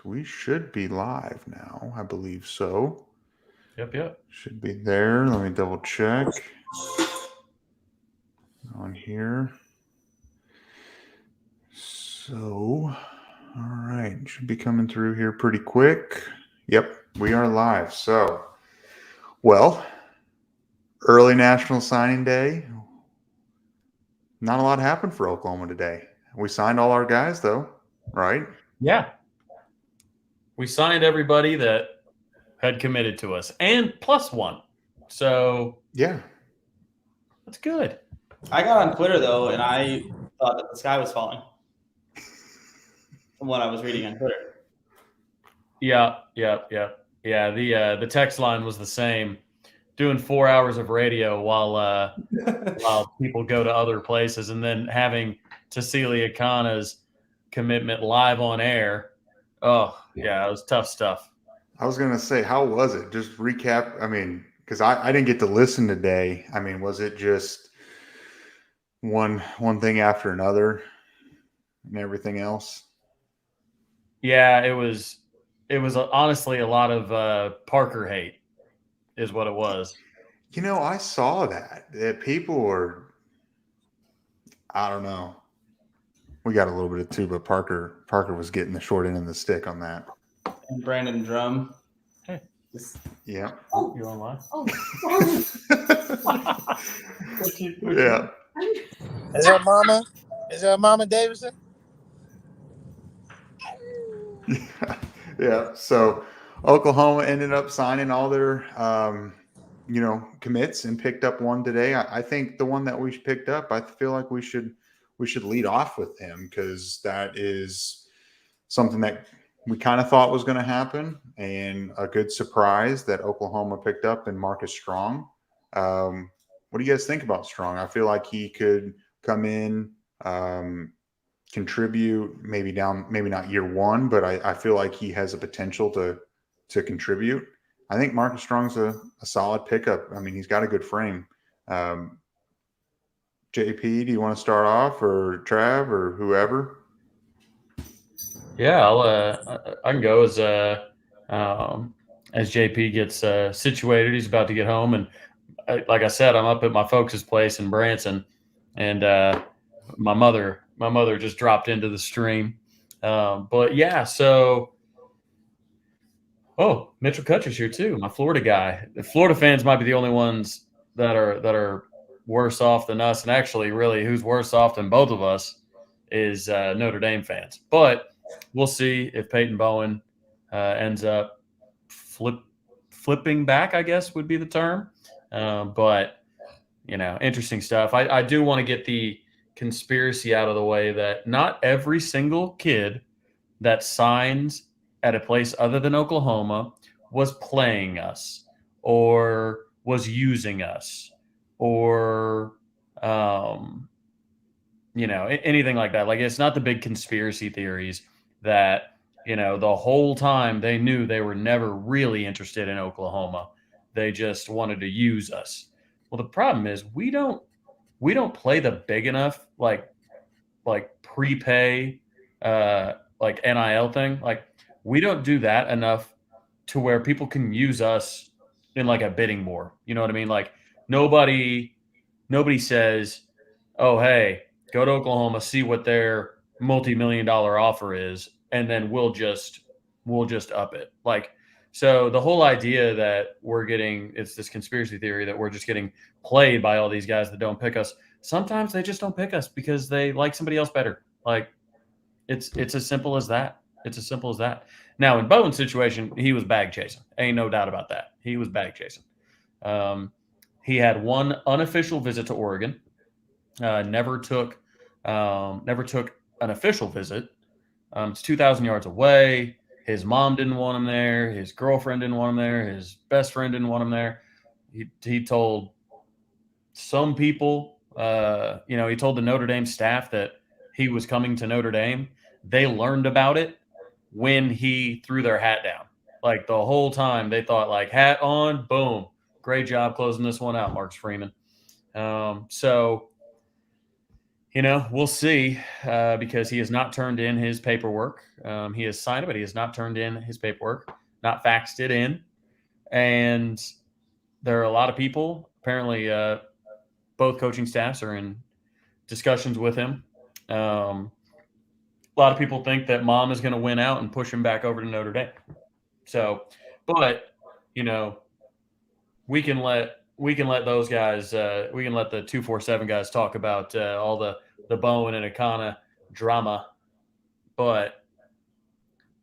we should be live now. I believe so. Yep. Should be there. Let me double check on here. So, all right, should be coming through here pretty quick. Yep, we are live. So, well, early National Signing Day. Not a lot happened for Oklahoma today. We signed all our guys, though, right? Yeah. We signed everybody that had committed to us and plus one. So, yeah, that's good. I got on Twitter, though, and I thought that the sky was falling from what I was reading on Twitter. Yeah. The text line was the same. Doing 4 hours of radio while people go to other places, and then having Cecilia Kana's commitment live on air. Oh, yeah, it was tough stuff. I was going to say, how was it? Just recap. I mean, because I didn't get to listen today. I mean, was it just one thing after another and everything else? Yeah, it was honestly a lot of Parker hate is what it was. You know, I saw that people were, I don't know. We got a little bit of two, but Parker was getting the short end of the stick on that. And Brandon Drum. Hey. Yeah. You on live? Yeah. Is that Mama? Is that Mama Davidson? Yeah. So Oklahoma ended up signing all their, commits and picked up one today. I think the one that we picked up, I feel like we should lead off with him because that is something that we kind of thought was going to happen and a good surprise that Oklahoma picked up in Marcus Strong. What do you guys think about Strong? I feel like he could come in, contribute, maybe not year one, but I feel like he has a potential to contribute. I think Marcus Strong's a solid pickup. I mean, he's got a good frame. JP, do you want to start off, or Trav, or whoever? Yeah, I can go as JP gets situated. He's about to get home, and like I said, I'm up at my folks' place in Branson, and my mother just dropped into the stream. But yeah, so Mitchell Kutcher's here too, my Florida guy. The Florida fans might be the only ones that are worse off than us, and actually, really, who's worse off than both of us is Notre Dame fans. But we'll see if Peyton Bowen ends up flipping back, I guess would be the term. But, interesting stuff. I do want to get the conspiracy out of the way that not every single kid that signs at a place other than Oklahoma was playing us or was using us or anything like that. Like, it's not the big conspiracy theories that, the whole time they knew they were never really interested in Oklahoma. They just wanted to use us. Well, the problem is we don't play the big enough, like prepay, like NIL thing. Like, we don't do that enough to where people can use us in like a bidding war. You know what I mean? Like, nobody says, oh, hey, go to Oklahoma, see what their multi-million-dollar offer is, and then we'll just up it. Like, so the whole idea that it's this conspiracy theory that we're just getting played by all these guys that don't pick us. Sometimes they just don't pick us because they like somebody else better. Like, it's as simple as that. It's as simple as that. Now, in Bowen's situation, he was bag chasing. Ain't no doubt about that. He was bag chasing. He had one unofficial visit to Oregon. Never took an official visit. It's 2,000 yards away. His mom didn't want him there. His girlfriend didn't want him there. His best friend didn't want him there. He told some people, he told the Notre Dame staff that he was coming to Notre Dame. They learned about it when he threw their hat down. Like, the whole time they thought, like, hat on, boom. Great job closing this one out, Marcus Freeman. So we'll see because he has not turned in his paperwork. He has signed it, but he has not turned in his paperwork, not faxed it in. And there are a lot of people, apparently both coaching staffs are in discussions with him. A lot of people think that Mom is going to win out and push him back over to Notre Dame. So, but, we can let those guys, we can let the 247 guys talk about all the Bowen and Akana drama. But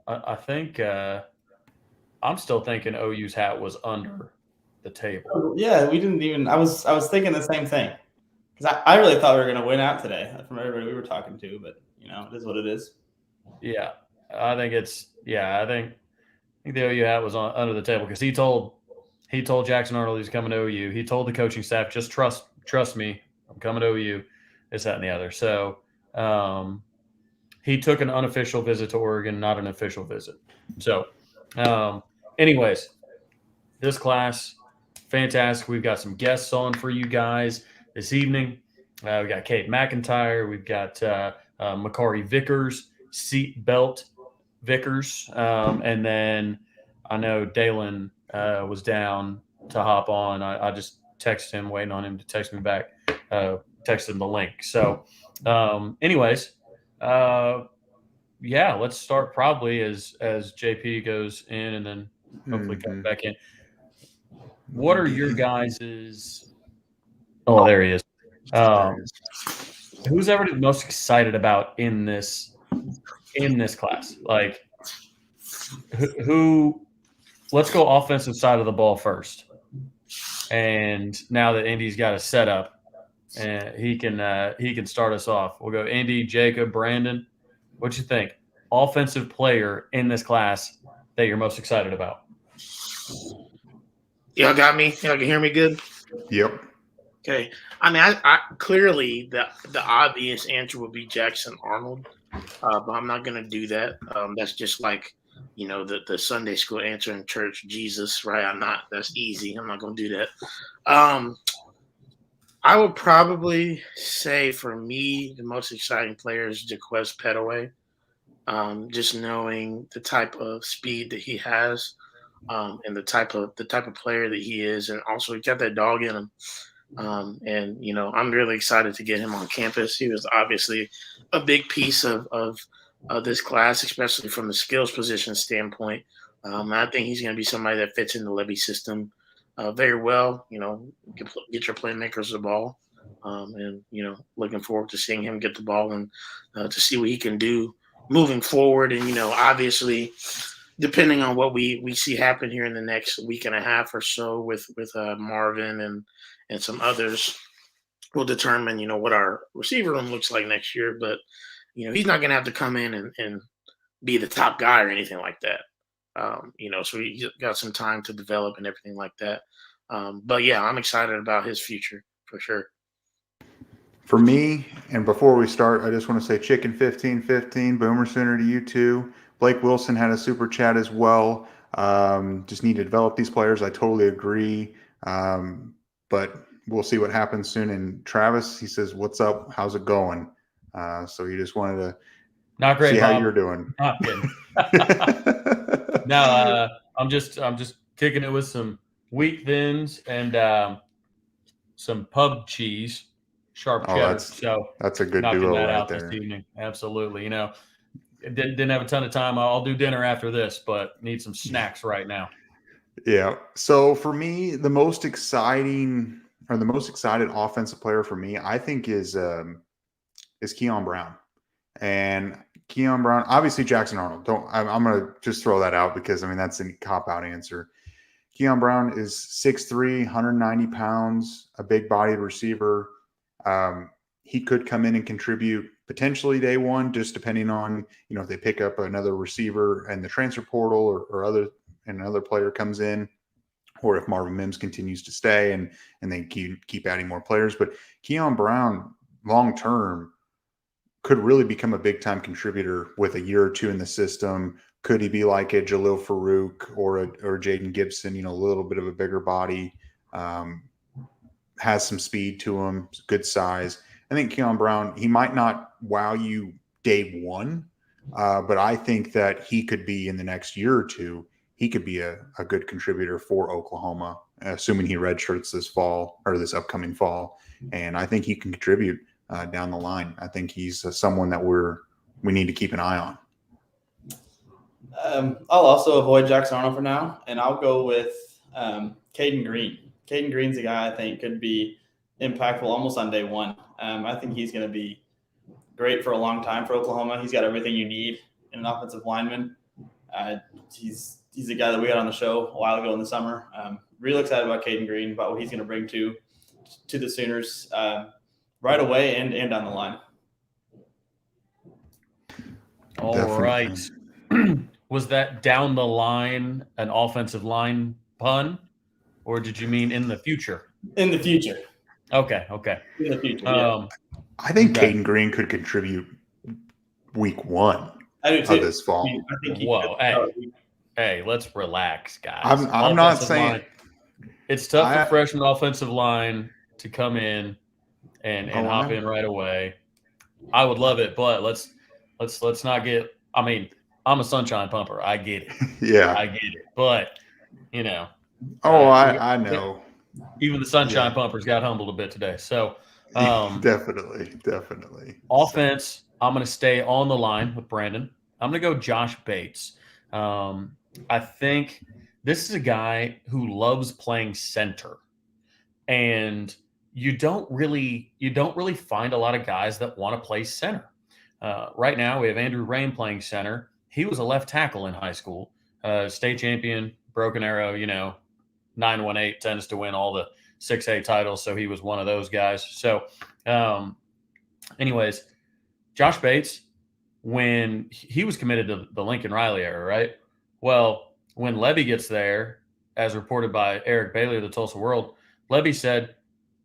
I think I'm still thinking OU's hat was under the table. Yeah, we didn't even. I was thinking the same thing because I really thought we were going to win out today from everybody we were talking to. But it is what it is. Yeah, I think it's. Yeah, I think the OU hat was under the table because he told Jackson Arnold he's coming to OU. He told the coaching staff, just trust me, I'm coming to OU. This, that, and the other. So he took an unofficial visit to Oregon, not an official visit. So, anyways, this class, fantastic. We've got some guests on for you guys this evening. We got Kade McIntyre. We've got Makari Vickers, Seatbelt Vickers. And then I know Dalen was down to hop on. I just texted him, waiting on him to text me back, texted him the link. So anyways, yeah, let's start probably as JP goes in and then hopefully comes back in. What are your guys's? Oh, there he is. Who's everybody most excited about in this class? Like, who? Let's go offensive side of the ball first. And now that Indy's got a setup, and he can start us off. We'll go Indy, Jacob, Brandon. What you think? Offensive player in this class that you're most excited about? Y'all got me? Y'all can hear me good? Yep. Okay. I mean, I clearly the obvious answer would be Jackson Arnold, but I'm not going to do that. That's just like, the Sunday school answer in church, Jesus, right? That's easy. I'm not going to do that. I would probably say for me, the most exciting player is Jaquez Petaway. Just knowing the type of speed that he has, and the type of player that he is, and also he got that dog in him. And I'm really excited to get him on campus. He was obviously a big piece of this class, especially from the skills position standpoint. I think he's going to be somebody that fits in the Levy system very well. Get your playmakers the ball, and looking forward to seeing him get the ball and to see what he can do moving forward. And obviously, depending on what we see happen here in the next week and a half or so with Marvin and some others, will determine what our receiver room looks like next year. But he's not going to have to come in and be the top guy or anything like that. So he got some time to develop and everything like that. But yeah, I'm excited about his future for sure. For me, and before we start, I just want to say Chicken 1515, Boomer Sooner to you too. Blake Wilson had a super chat as well. Just need to develop these players. I totally agree. But we'll see what happens soon. And Travis, he says, "What's up? How's it going?" So he just wanted to Not great, see Bob. how you're doing. Not good. No, I'm just kicking it with some wheat thins and some pub cheese, sharp cheddar. That's a good knocking duo that right out there. this evening. Absolutely. Didn't have a ton of time. I'll do dinner after this, but need some snacks right now. Yeah. So for me, the most excited offensive player for me, I think is Keon Brown. And Keon Brown, obviously Jackson Arnold. I'm going to just throw that out because that's a cop-out answer. Keon Brown is 6'3", 190 pounds, a big-bodied receiver. He could come in and contribute potentially day one, just depending on, if they pick up another receiver and the transfer portal or another player comes in, or if Marvin Mims continues to stay and they keep adding more players. But Keon Brown, long-term, could really become a big-time contributor with a year or two in the system. Could he be like a Jalil Farouk or Jaden Gibson, a little bit of a bigger body, has some speed to him, good size. Keon Brown, he might not wow you day one, but I think that he could be in the next year or two. He could be a good contributor for Oklahoma, assuming he redshirts this fall or this upcoming fall. And I think he can contribute down the line. I think he's someone that we need to keep an eye on. I'll also avoid Jackson Arnold for now, and I'll go with Caden Green. Caden Green's a guy I think could be impactful almost on day one. I think he's going to be great for a long time for Oklahoma. He's got everything you need in an offensive lineman. He's a guy that we got on the show a while ago in the summer. Really excited about Caden Green, about what he's going to bring to the Sooners right away and down the line. All Definitely. right. Was that down the line an offensive line pun, or did you mean in the future? In the future. Okay. In the future, yeah. I think Okay. Caden Green could contribute week one I do of too. this fall. I think he Whoa, could. Hey, let's relax, guys. I'm not Offensive saying line, it's tough for freshman offensive line to come in and hop in right away. I would love it, but let's not get. I mean, I'm a sunshine pumper. I get it. Yeah. I get it. But you know, I know. even the sunshine pumpers got humbled a bit today. So Definitely. offense, I'm going to stay on the line with Brandon. I'm going to go Josh Bates. I think this is a guy who loves playing center, and you don't really find a lot of guys that want to play center. Right now, we have Andrew Rain playing center. He was a left tackle in high school, state champion, Broken Arrow. 918 tends to win all the 6A titles, so he was one of those guys. So, anyways, Josh Bates, when he was committed to the Lincoln Riley era, right? Well, when Levy gets there, as reported by Eric Bailey of the Tulsa World, Levy said,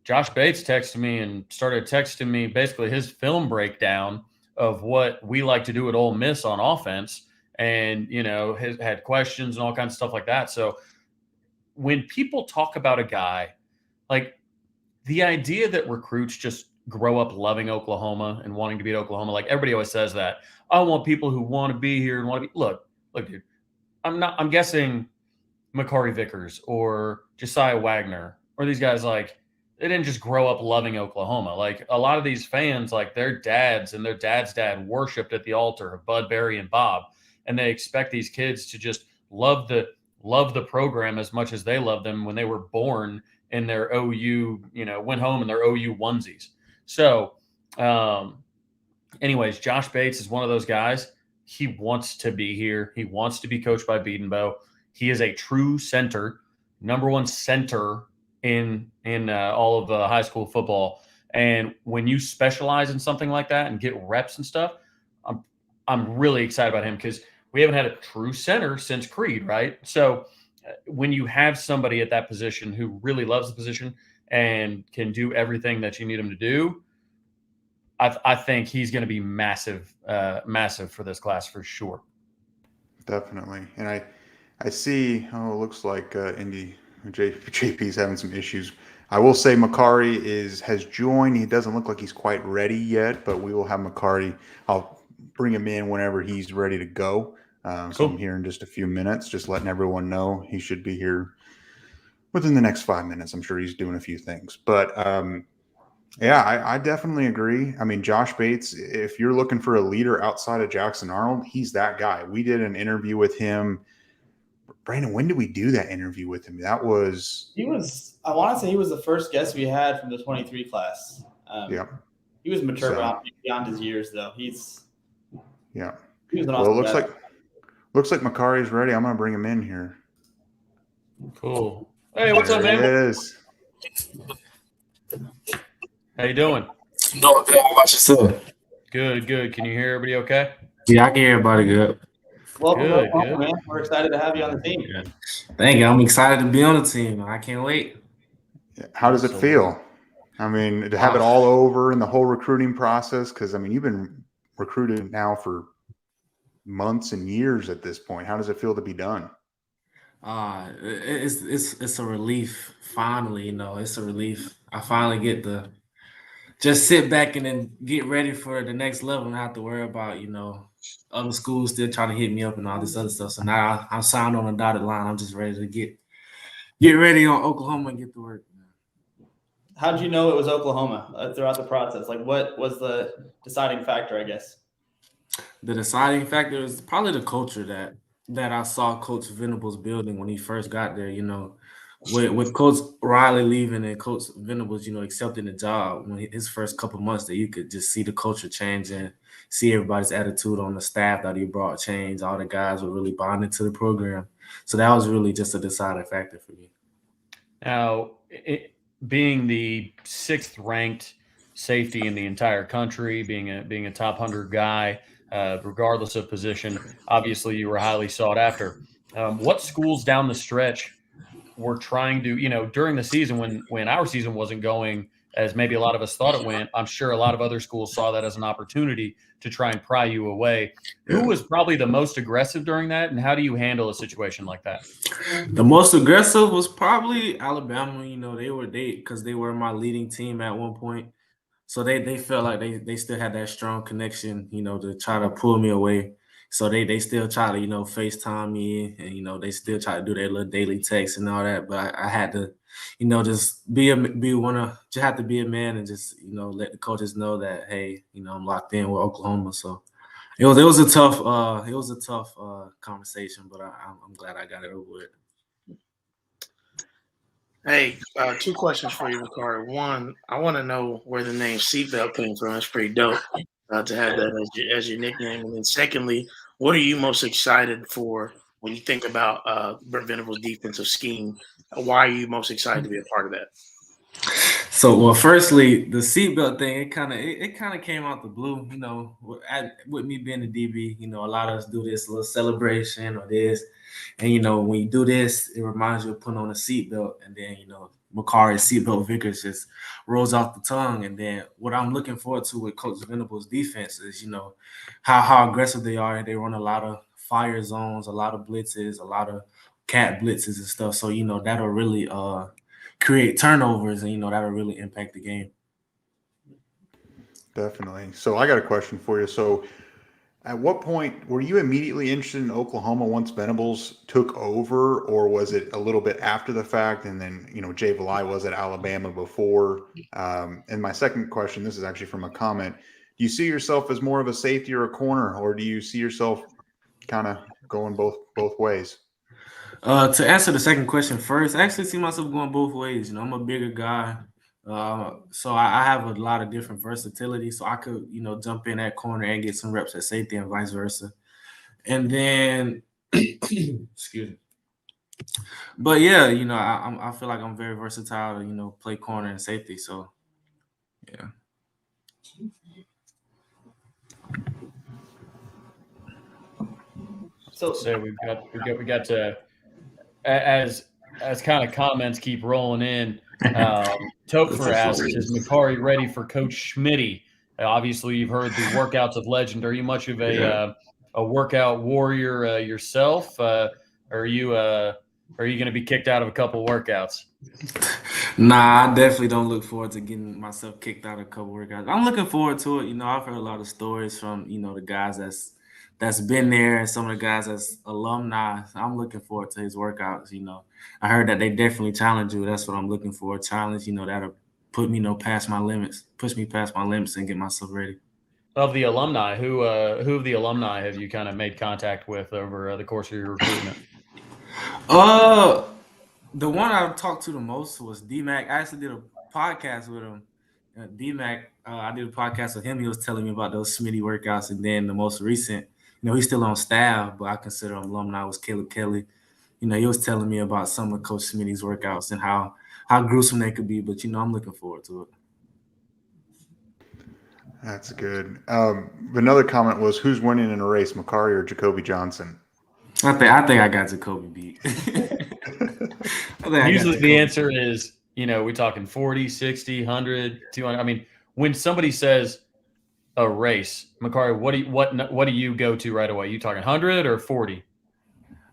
Josh Bates texted me and started texting me basically his film breakdown of what we like to do at Ole Miss on offense, and had questions and all kinds of stuff like that. So when people talk about a guy, like the idea that recruits just grow up loving Oklahoma and wanting to beat Oklahoma, like everybody always says that. I want people who want to be here and want to be. Look, dude. I'm guessing Makari Vickers or Josiah Wagner or these guys, like, they didn't just grow up loving Oklahoma. Like, a lot of these fans, like, their dads and their dad's dad worshipped at the altar of Bud, Barry, and Bob, and they expect these kids to just love the program as much as they loved them when they were born in their OU, went home in their OU onesies. So, anyways, Josh Bates is one of those guys. He wants to be here. He wants to be coached by Biedenbow. He is a true center, number one center in all of high school football. And when you specialize in something like that and get reps and stuff, I'm really excited about him, because we haven't had a true center since Creed, right? So when you have somebody at that position who really loves the position and can do everything that you need him to do, I think he's going to be massive for this class for sure. Definitely. And I see, it looks like JP's having some issues. I will say Makari has joined. He doesn't look like he's quite ready yet, but we will have Makari. I'll bring him in whenever he's ready to go. So I'm here in just a few minutes, just letting everyone know he should be here within the next 5 minutes. I'm sure he's doing a few things, but I definitely agree. I mean, Josh Bates, if you're looking for a leader outside of Jackson Arnold, he's that guy. We did an interview with him. Brandon, when did we do that interview with him? I want to say he was the first guest we had from the 23 class. He was mature beyond his years, though. He was an awesome guy. Looks like Makari's ready. I'm going to bring him in here. Cool. Hey, what's up, man? There he is. How you doing? Doing good. How about yourself? Good. Can you hear everybody okay? Yeah, I can hear everybody good. Welcome, man. We're excited to have you on the team. Yeah. Thank you. I'm excited to be on the team. I can't wait. How does it feel? I mean, to have it all over in the whole recruiting process, because, I mean, you've been recruited now for months and years at this point. How does it feel to be done? It's a relief. Finally, it's a relief. I finally get just sit back and then get ready for the next level and not have to worry about, other schools still trying to hit me up and all this other stuff. So now I'm signed on a dotted line. I'm just ready to get ready on Oklahoma and get to work. How did you know it was Oklahoma throughout the process? Like, what was the deciding factor, I guess? The deciding factor is probably the culture that I saw Coach Venables building when he first got there. With Coach Riley leaving and Coach Venables, accepting the job when his first couple months, that you could just see the culture change and see everybody's attitude on the staff that he brought change. All the guys were really bonding to the program. So that was really just a deciding factor for me. Now, being the 6th ranked safety in the entire country, being a top 100 guy, regardless of position, obviously you were highly sought after. What schools down the stretch were trying to, during the season when our season wasn't going as maybe a lot of us thought it went, I'm sure a lot of other schools saw that as an opportunity to try and pry you away. Who was probably the most aggressive during that, and how do you handle a situation like that? The most aggressive was probably Alabama. Because they were my leading team at one point. So they felt like they still had that strong connection, to try to pull me away. So they still try to, FaceTime me and, they still try to do their little daily texts and all that. But I had to, just just have to be a man and just, let the coaches know that, hey, I'm locked in with Oklahoma. So it was a tough conversation, but I'm glad I got it over with. Hey, 2 questions for you, Makari. One, I want to know where the name Seatbelt came from. That's pretty dope to have that as your nickname. And then secondly, what are you most excited for when you think about Brent Venables' defensive scheme? Why are you most excited to be a part of that? So, well, firstly, the seatbelt thing, it kind of came out the blue, with me being the DB, a lot of us do this little celebration or this. And, when you do this, it reminds you of putting on a seatbelt. And then, Makari Seatbelt Vickers just rolls off the tongue. And then what I'm looking forward to with Coach Venables' defense is, how aggressive they are. They run a lot of fire zones, a lot of blitzes, a lot of cat blitzes and stuff. So, that'll really create turnovers and, that'll really impact the game. Definitely. So I got a question for you. So at what point were you immediately interested in Oklahoma once Venables took over, or was it a little bit after the fact? And then, Jay Valai was at Alabama before. And my second question, this is actually from a comment. Do you see yourself as more of a safety or a corner, or do you see yourself kind of going both ways? To answer the second question first, I actually see myself going both ways. I'm a bigger guy. So I have a lot of different versatility. So I could, jump in at corner and get some reps at safety and vice versa. And then, excuse me. But yeah, I feel like I'm very versatile to, play corner and safety. So, yeah. So we got to as kind of comments keep rolling in. Topher asks, is Makari ready for Coach Schmitty? Obviously, you've heard the workouts of legend. Are you much of a workout warrior yourself? Are you going to be kicked out of a couple workouts? Nah, I definitely don't look forward to getting myself kicked out of a couple workouts. I'm looking forward to it. I've heard a lot of stories from the guys that's been there and some of the guys that's alumni. I'm looking forward to his workouts. I heard that they definitely challenge you. That's what I'm looking for. A challenge, that'll put me, past my limits, push me past my limits and get myself ready. Of the alumni, who of the alumni have you kind of made contact with over the course of your recruitment? The one I talked to the most was D-Mac. I actually did a podcast with him. D-Mac, I did a podcast with him. He was telling me about those Smitty workouts. And then the most recent, he's still on staff, but I consider him alumni, was Caleb Kelly. He was telling me about some of Coach Smitty's workouts and how gruesome they could be. But, I'm looking forward to it. That's good. Another comment was, who's winning in a race, Makari or Jacoby Johnson? I think I got Jacoby beat. Usually the answer is, we're talking 40, 60, 100, 200. I mean, when somebody says a race, Makari, what do you go to right away? You talking 100 or 40?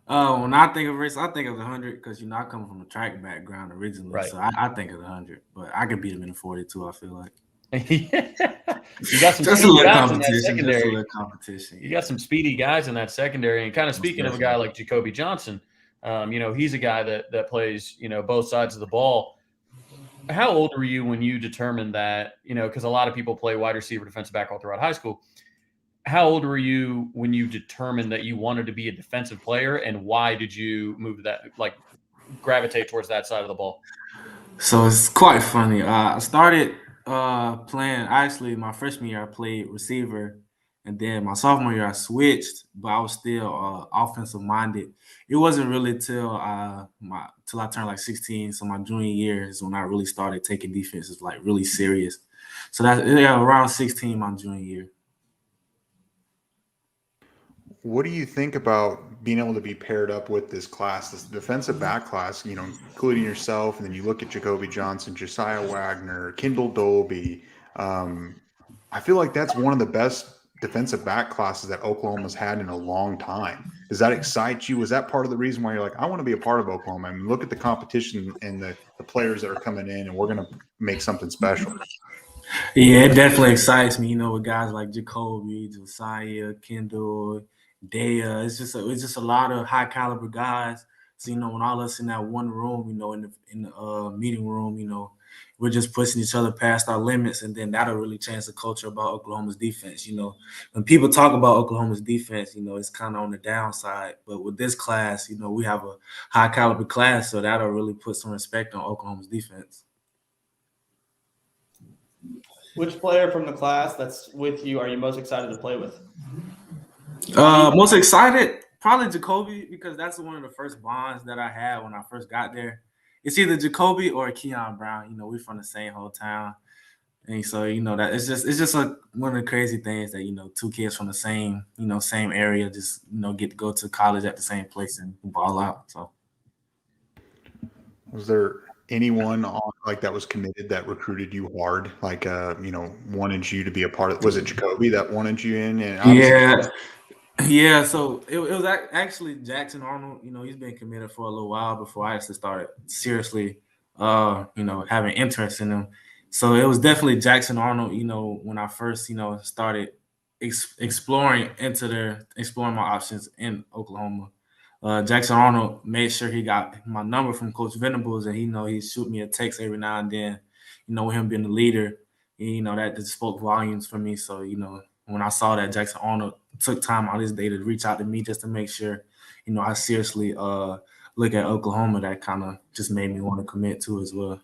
When I think of race, I think of the 100 because, I come from a track background originally. Right. So I think of the 100. But I could beat him in the 40 too, I feel like. You got some Just a speedy little guys in that competition. Just a secondary. little competition. You got some speedy guys in that secondary. And kind of speaking of a guy like Jacoby Johnson, he's a guy that plays, both sides of the ball. How old were you when you determined that, because a lot of people play wide receiver, defensive back all throughout high school. How old were you when you determined that you wanted to be a defensive player, and why did you move that, like gravitate towards that side of the ball? So it's quite funny. I started playing, actually, my freshman year, I played receiver. And then my sophomore year, I switched, but I was still offensive minded. It wasn't really till I turned like 16. So my junior year is when I really started taking defenses like really serious. So around 16, my junior year. What do you think about being able to be paired up with this class, this defensive back class, including yourself, and then you look at Jacoby Johnson, Josiah Wagner, Kendall Dolby. I feel like that's one of the best defensive back classes that Oklahoma's had in a long time. Does that excite you? Was that part of the reason why you're like, I want to be a part of Oklahoma? I mean, look at the competition and the players that are coming in, and we're going to make something special. Yeah, it definitely excites me, with guys like Jacoby, Josiah, Kendall, Daya. It's just a lot of high caliber guys. So, when all of us in that one room, in the meeting room, we're just pushing each other past our limits, and then that'll really change the culture about Oklahoma's defense. When people talk about Oklahoma's defense, it's kind of on the downside. But with this class, we have a high caliber class, so that'll really put some respect on Oklahoma's defense. Which player from the class that's with you are you most excited to play with? Most excited, probably Jacoby, because that's one of the first bonds that I had when I first got there. It's either Jacoby or Keon Brown. We're from the same whole town, and so that it's just like one of the crazy things that two kids from the same same area just get to go to college at the same place and ball out. So, was there anyone on like that was committed that recruited you hard, like wanted you to be a part of? Was it Jacoby that wanted you in? And yeah. So it was actually Jackson Arnold. He's been committed for a little while before I actually started seriously, having interest in him. So it was definitely Jackson Arnold. When I first started exploring my options in Oklahoma. Jackson Arnold made sure he got my number from Coach Venables, and he shoot me a text every now and then. With him being the leader, that just spoke volumes for me. So when I saw that Jackson Arnold took time out of his day to reach out to me just to make sure, I seriously look at Oklahoma, that kind of just made me want to commit to as well.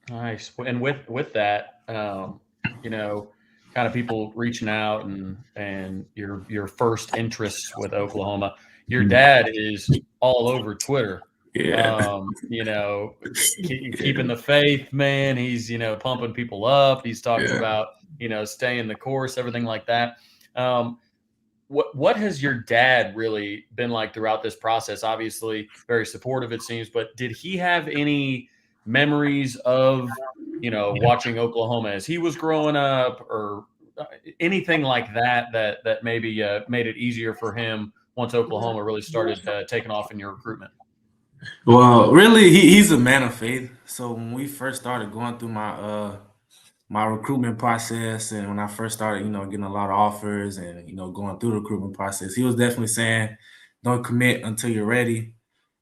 Nice. And with that, kind of people reaching out and your first interests with Oklahoma. Your dad is all over Twitter. Yeah. Keeping the faith, man. He's, pumping people up. He's talking about, staying the course, everything like that. What has your dad really been like throughout this process? Obviously very supportive, it seems, but did he have any memories of, watching Oklahoma as he was growing up, or anything like that maybe made it easier for him once Oklahoma really started taking off in your recruitment? Well, really, he's a man of faith. So when we first started going through my recruitment process, and when I first started, getting a lot of offers and going through the recruitment process, he was definitely saying, "Don't commit until you're ready,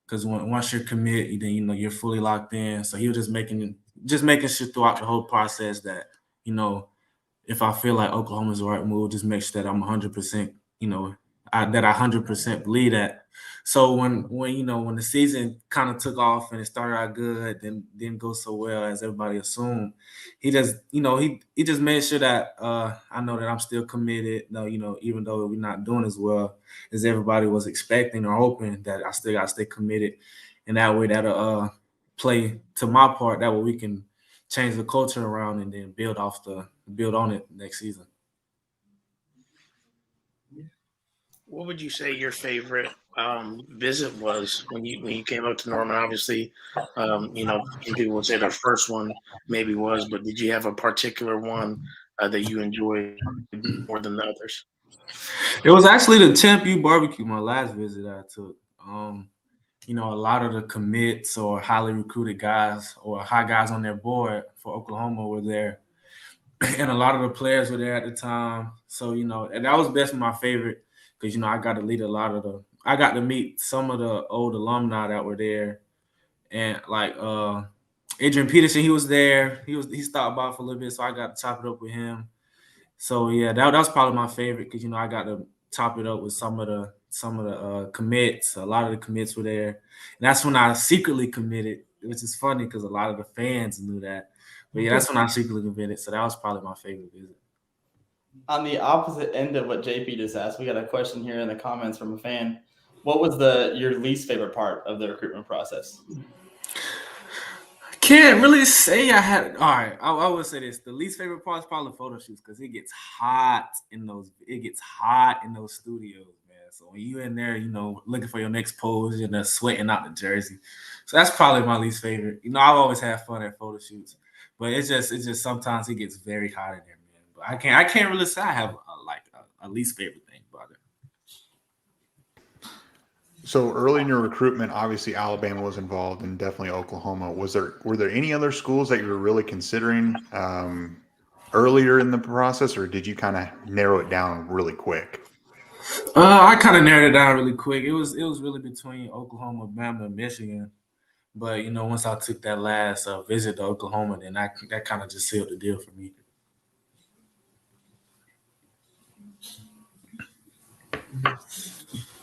because once you're committed, then you're fully locked in." So he was just making sure throughout the whole process that if I feel like Oklahoma's the right move, just make sure that I'm 100%, that I 100% believe that. So when the season kind of took off and it started out good, then didn't go so well as everybody assumed, he just he just made sure that I know that I'm still committed. Even though we're not doing as well as everybody was expecting or hoping, that I still got to stay committed, and that way that'll play to my part. That way we can change the culture around and then build on it next season. What would you say your favorite visit was when you came up to Norman? Obviously, some people would say their first one maybe was, but did you have a particular one that you enjoyed more than the others? It was actually the Champ U barbecue, my last visit I took. a lot of the commits or highly recruited guys or high guys on their board for Oklahoma were there. And a lot of the players were there at the time. So, and that was best my favorite because, I got to I got to meet some of the old alumni that were there. And like Adrian Peterson, he was there. He stopped by for a little bit, so I got to chop it up with him. So yeah, that was probably my favorite because I got to top it up with some of the commits. A lot of the commits were there, and that's when I secretly committed, which is funny because a lot of the fans knew that. But yeah, that's when I secretly committed. So that was probably my favorite visit. On the opposite end of what JP just asked, we got a question here in the comments from a fan. What was your least favorite part of the recruitment process? Can't really say I had. All right, I would say this: the least favorite part is probably photo shoots because it gets hot in those. It gets hot in those studios, man. So when you in there, looking for your next pose, you're sweating out the jersey. So that's probably my least favorite. I've always had fun at photo shoots, but it's just sometimes it gets very hot in there, man. But I can't really say I have a least favorite thing about it. So early in your recruitment, obviously Alabama was involved and definitely Oklahoma. Were there any other schools that you were really considering earlier in the process, or did you kind of narrow it down really quick? I kind of narrowed it down really quick. It was really between Oklahoma, Bama, and Michigan. But once I took that last visit to Oklahoma, then that kind of just sealed the deal for me.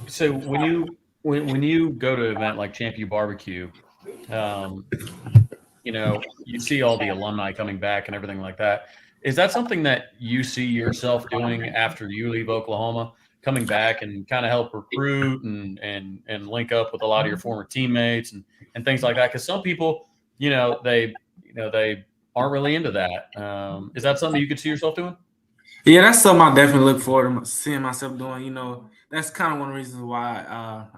So when you go to an event like Champ U Barbecue, you see all the alumni coming back and everything like that. Is that something that you see yourself doing after you leave Oklahoma, coming back and kind of help recruit and link up with a lot of your former teammates and things like that? Because some people, they aren't really into that. Is that something you could see yourself doing? Yeah, that's something I definitely look forward to seeing myself doing. That's kind of one of the reasons why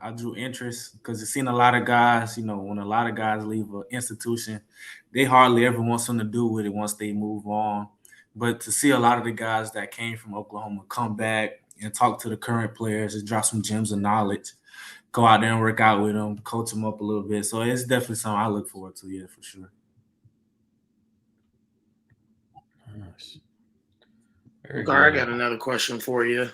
I drew interest because I've seen a lot of guys, when a lot of guys leave an institution, they hardly ever want something to do with it once they move on. But to see a lot of the guys that came from Oklahoma come back and talk to the current players and drop some gems of knowledge, go out there and work out with them, coach them up a little bit. So it's definitely something I look forward to, yeah, for sure. Nice. I got another question for you.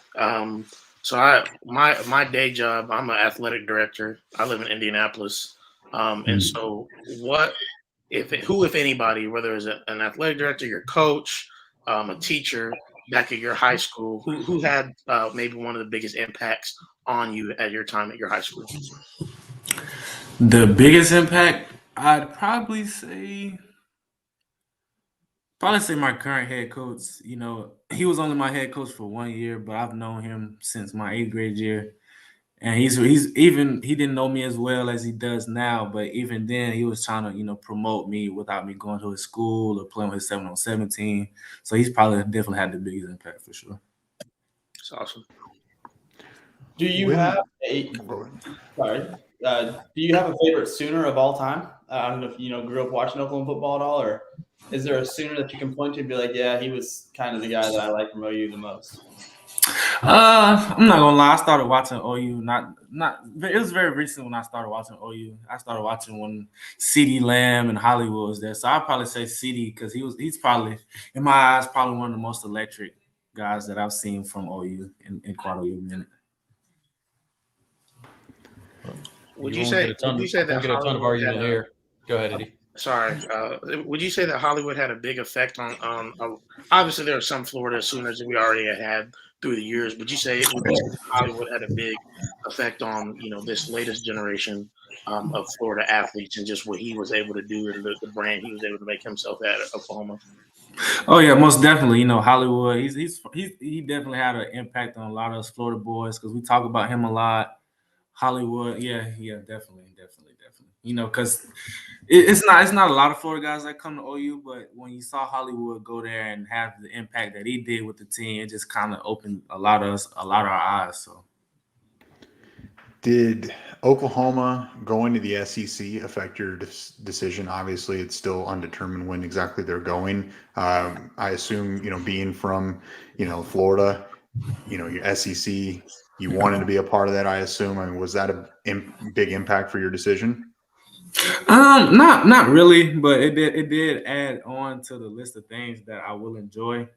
So my day job, I'm an athletic director. I live in Indianapolis. And so who, if anybody, whether it's an athletic director, your coach, a teacher back at your high school, who had maybe one of the biggest impacts on you at your time at your high school? The biggest impact, I'd probably say my current head coach. He was only my head coach for 1 year, but I've known him since my 8th grade year. And he didn't know me as well as he does now, but even then he was trying to, promote me without me going to his school or playing with his 7-on-7 team. So he's probably definitely had the biggest impact for sure. That's awesome. Do you have a favorite Sooner of all time? I don't know if grew up watching Oklahoma football at all, or is there a Sooner that you can point to and be like, yeah, he was kind of the guy that I like from OU the most? I'm not gonna lie. I started watching OU. It was very recent when I started watching OU. I started watching when CeeDee Lamb and Hollywood was there. So I'd probably say CeeDee because he's probably, in my eyes, probably one of the most electric guys that I've seen from OU in quite a minute. Would you say that Hollywood had here? Go ahead, Eddie. Sorry. Would you say that Hollywood had a big effect on obviously there are some Florida Sooners that we already had through the years. Would you say Hollywood had a big effect on this latest generation of Florida athletes and just what he was able to do and the brand he was able to make himself at Oklahoma? Oh yeah, most definitely. Hollywood. He definitely had an impact on a lot of us Florida boys because we talk about him a lot. Hollywood, yeah, definitely. Because it's not a lot of Florida guys that come to OU, but when you saw Hollywood go there and have the impact that he did with the team, it just kind of opened a lot of our eyes. So, did Oklahoma going to the SEC affect your decision? Obviously, it's still undetermined when exactly they're going. I assume being from Florida, your SEC you wanted to be a part of that, I assume. I mean, was that a big impact for your decision? Not really, but it did add on to the list of things that I will enjoy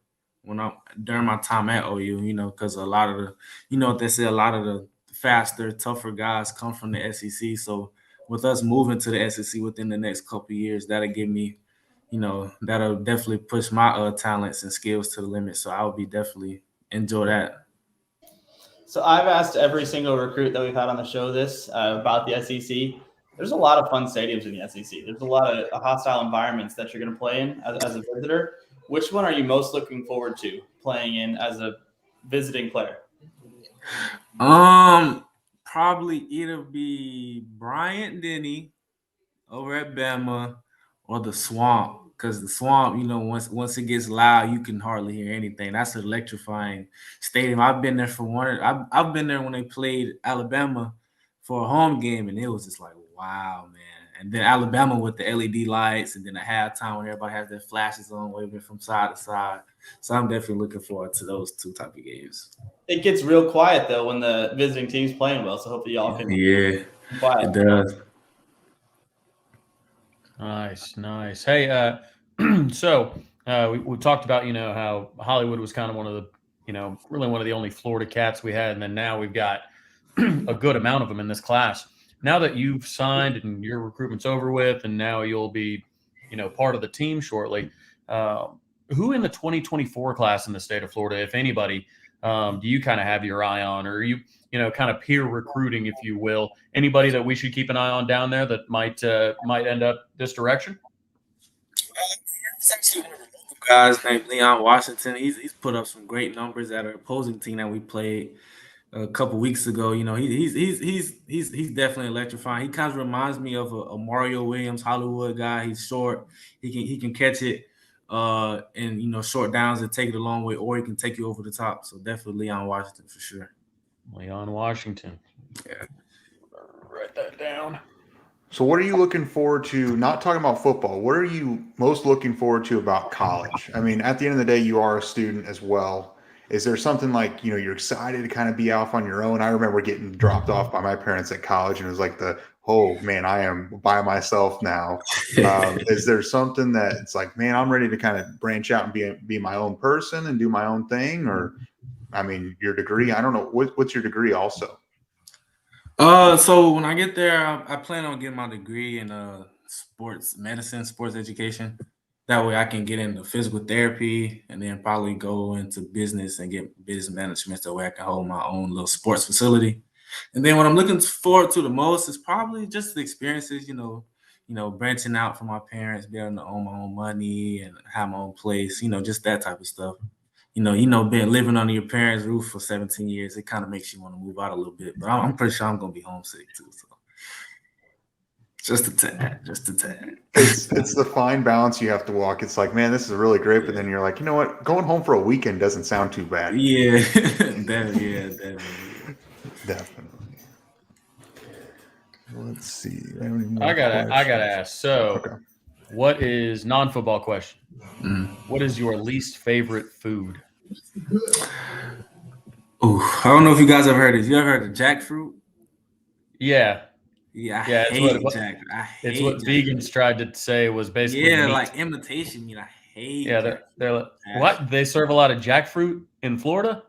when I'm during my time at OU. You know, because a lot of the, you know, they say a lot of the faster, tougher guys come from the SEC. So with us moving to the SEC within the next couple of years, that'll give me, you know, that'll definitely push my talents and skills to the limit. So I would be definitely enjoy that. So I've asked every single recruit that we've had on the show this about the SEC. There's a lot of fun stadiums in the SEC. There's a lot of hostile environments that you're going to play in as a visitor. Which one are you most looking forward to playing in as a visiting player? Probably either be Bryant Denny over at Bama or the Swamp. Because the Swamp, you know, once it gets loud, you can hardly hear anything. That's an electrifying stadium. I've been there for one. I've been there when they played Alabama for a home game, and it was just like, wow, man. And then Alabama with the LED lights, and then the halftime when everybody has their flashes on, waving from side to side. So I'm definitely looking forward to those two type of games. It gets real quiet though when the visiting team's playing well. So hopefully y'all can. Yeah, quiet. it does. Nice. Hey, so we talked about, you know, how Hollywood was kind of one of the, you know, really one of the only Florida cats we had, and then now we've got a good amount of them in this class. Now that you've signed and your recruitment's over with, and now you'll be, you know, part of the team shortly, who in the 2024 class in the state of Florida, if anybody, do you kind of have your eye on, or are you know, kind of peer recruiting, if you will? Anybody that we should keep an eye on down there that might end up this direction? It's actually one of the local guys named Leon Washington. He's put up some great numbers at our opposing team that we played a couple weeks ago. You know, he's definitely electrifying. He kind of reminds me of a Mario Williams Hollywood guy. He's short. He can catch it and, you know, short downs and take it a long way, or he can take you over the top. So definitely Leon Washington for sure. Leon Washington. Yeah. Write that down. So what are you looking forward to, not talking about football, what are you most looking forward to about college? I mean, at the end of the day, you are a student as well. Is there something like, you know, you're excited to kind of be off on your own? I remember getting dropped off by my parents at college, and it was like oh man, I am by myself now. Is there something that it's like, man, I'm ready to kind of branch out and be my own person and do my own thing? Or, I mean, your degree, I don't know. What's your degree also? So when I get there, I plan on getting my degree in sports medicine, sports education. That way I can get into physical therapy and then probably go into business and get business management, so way I can hold my own little sports facility. And then what I'm looking forward to the most is probably just the experiences, you know, branching out from my parents, being able to own my own money and have my own place, you know, just that type of stuff. You know, being living under your parents' roof for 17 years, it kind of makes you want to move out a little bit. But I'm pretty sure I'm going to be homesick too. So just a tad. It's the fine balance you have to walk. It's like, man, this is really great. But then you're like, you know what? Going home for a weekend doesn't sound too bad. Yeah, definitely. Let's see. I gotta ask. So, okay. What is non-football question? What is your least favorite food? Oh, I don't know if you guys ever heard of this. You ever heard of jackfruit? Yeah. I hate jackfruit. It's what vegans tried to say was basically meat. Like imitation meat. I hate. Yeah, they're like, what? They serve a lot of jackfruit in Florida?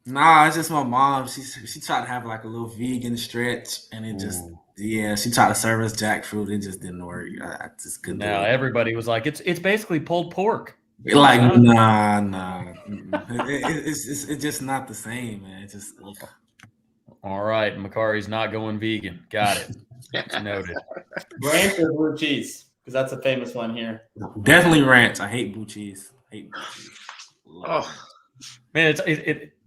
Nah, it's just my mom. She tried to have like a little vegan stretch, and it just she tried to serve us jackfruit. It just didn't work. I just couldn't. Now everybody was like, it's basically pulled pork. Like nah. It's just not the same, man. It's just. All right, Makari's not going vegan. Got it. Noted. Ranch or blue cheese? Because that's a famous one here. Definitely ranch. I hate blue cheese. Man,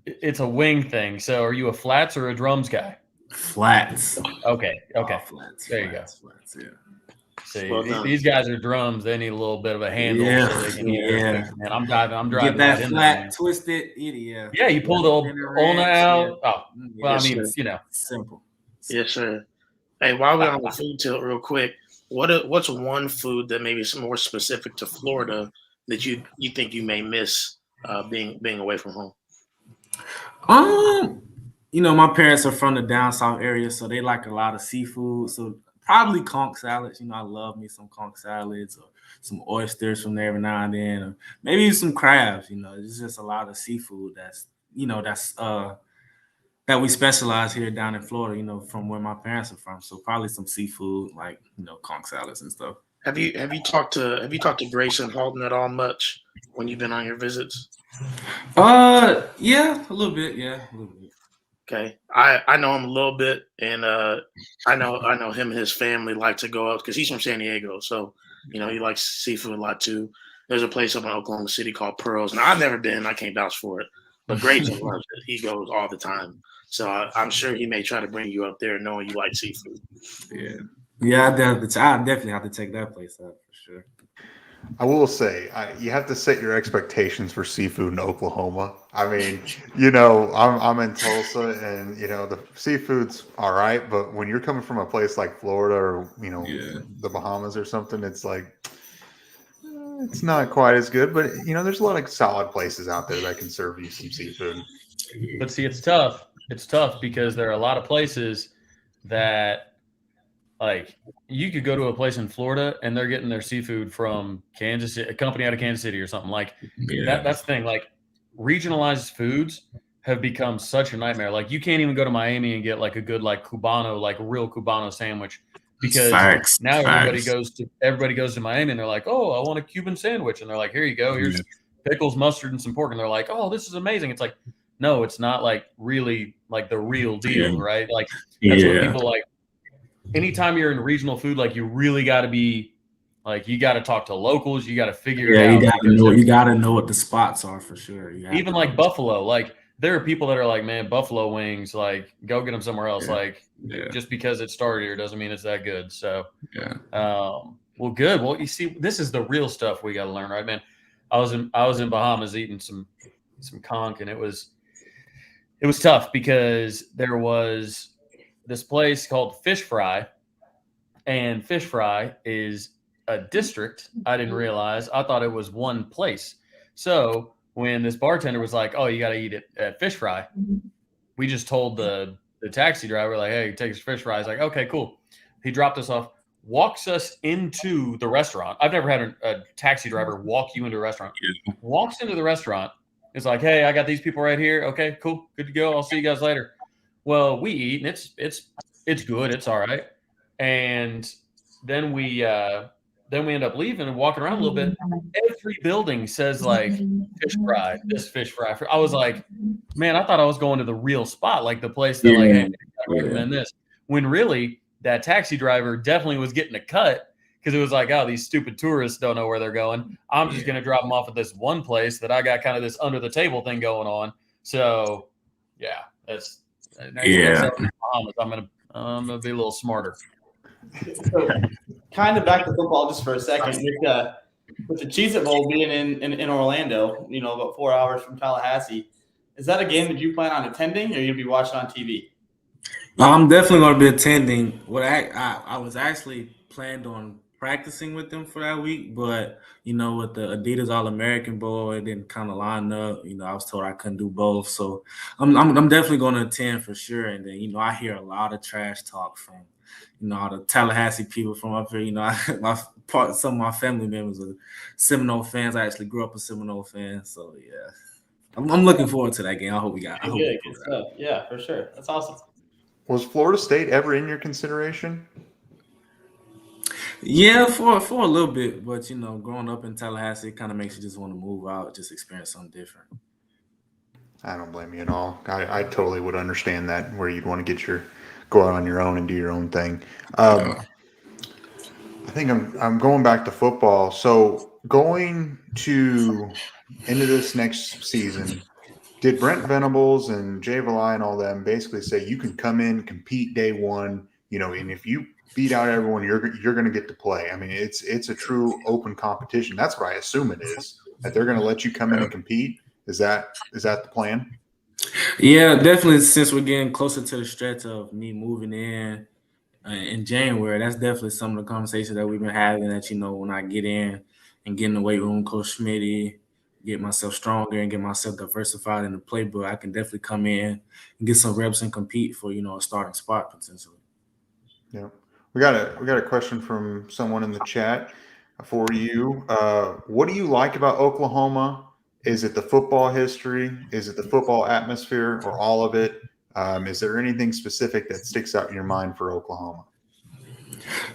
it's a wing thing. So, are you a flats or a drums guy? Flats. Okay. Flats. There you go. Flats, yeah. See, these guys are drums. They need a little bit of a handle. Yeah. So they can hear. And I'm driving. Get that right flat, in there, twisted. Yeah. Yeah, you pull the ulna out. Yeah. Oh, well, Yes, I mean, sir. you know, Simple. Yes, sir. Hey, while we're on the food tilt real quick, what's one food that maybe is more specific to Florida that you think you may miss being away from home? my parents are from the down south area, so they like a lot of seafood. So probably conch salads. I love me some conch salads or some oysters from there every now and then, or maybe some crabs. It's just a lot of seafood that's that we specialize here down in Florida. From where my parents are from. So probably some seafood like conch salads and stuff. Have you talked to Grayson Halton at all much when you've been on your visits? Yeah, a little bit. Yeah, a little bit. Okay, I know him a little bit, and I know him and his family like to go up because he's from San Diego, so he likes seafood a lot too. There's a place up in Oklahoma City called Pearls, and I've never been. I can't vouch for it, but Grayson loves it. He goes all the time, so I'm sure he may try to bring you up there, knowing you like seafood. Yeah, I definitely have to check that place out for sure. I will say, you have to set your expectations for seafood in Oklahoma. I mean, I'm in Tulsa, and the seafood's all right, but when you're coming from a place like Florida or the Bahamas or something, it's like it's not quite as good. But there's a lot of solid places out there that can serve you some seafood. But see, it's tough. It's tough because there are a lot of places that, like, you could go to a place in Florida and they're getting their seafood from Kansas City, a company out of Kansas City or something like that. That's the thing. Like, regionalized foods have become such a nightmare. Like, you can't even go to Miami and get like a good Cubano, like real Cubano sandwich because now everybody goes to Miami and they're like, oh, I want a Cuban sandwich, and they're like, here you go, here's pickles, mustard, and some pork, and they're like, oh, this is amazing. It's like, no, it's not like really like the real deal, right? Like that's what people like. Anytime you're in regional food, like you really got to be, like you got to talk to locals. You got to figure it out. You got to know what the spots are for sure. Even like Buffalo, like there are people that are like, man, Buffalo wings, like go get them somewhere else. Just because it started here doesn't mean it's that good. So, well, good. Well, you see, this is the real stuff we got to learn, right, man? I was in Bahamas eating some conch, and it was tough because there was this place called Fish Fry, and Fish Fry is a district. I didn't realize. I thought it was one place. So when this bartender was like, oh, you got to eat it at Fish Fry, we just told the taxi driver, like, hey, take us Fish Fry. He's like, okay, cool. He dropped us off, walks us into the restaurant. I've never had a taxi driver walk you into a restaurant. Walks into the restaurant. It's like, hey, I got these people right here. Okay, cool. Good to go. I'll see you guys later. Well, we eat, and it's good. It's all right. And then we end up leaving and walking around a little bit. Every building says like Fish Fry, this Fish Fry. I was like, man, I thought I was going to the real spot, like the place that like, hey, I recommend this. When really that taxi driver definitely was getting a cut because it was like, oh, these stupid tourists don't know where they're going. I'm just going to drop them off at this one place that I got kind of this under the table thing going on. So yeah, that's. I'm gonna be a little smarter. So, kind of back to football just for a second. With the Cheez-It Bowl being in Orlando, about 4 hours from Tallahassee, is that a game that you plan on attending, or you'll be watching on TV? I'm definitely going to be attending. What I was actually planned on practicing with them for that week, but with the Adidas All-American Bowl, it didn't kind of line up. I was told I couldn't do both, so I'm definitely going to attend for sure. And then I hear a lot of trash talk from all the Tallahassee people from up here. Some of my family members are Seminole fans. I actually grew up a Seminole fan, so yeah, I'm looking forward to that game. I hope we got. Good stuff. Yeah, for sure. That's awesome. Was Florida State ever in your consideration? Yeah, for a little bit, but growing up in Tallahassee, it kind of makes you just want to move out, just experience something different. I don't blame you at all. I totally would understand that, where you'd want to go out on your own and do your own thing. I think I'm going back to football. So going into this next season, did Brent Venables and Jay Valai and all them basically say you can come in, compete day one, and if you beat out everyone, you're going to get to play. I mean, it's a true open competition. That's what I assume it is, that they're going to let you come in and compete. Is that the plan? Yeah, definitely. Since we're getting closer to the stretch of me moving in January, that's definitely some of the conversations that we've been having. That when I get in and get in the weight room, Coach Schmitty, get myself stronger and get myself diversified in the playbook, I can definitely come in and get some reps and compete for, a starting spot potentially. Yeah. We got a question from someone in the chat for you. What do you like about Oklahoma? Is it the football history? Is it the football atmosphere, or all of it? Is there anything specific that sticks out in your mind for Oklahoma?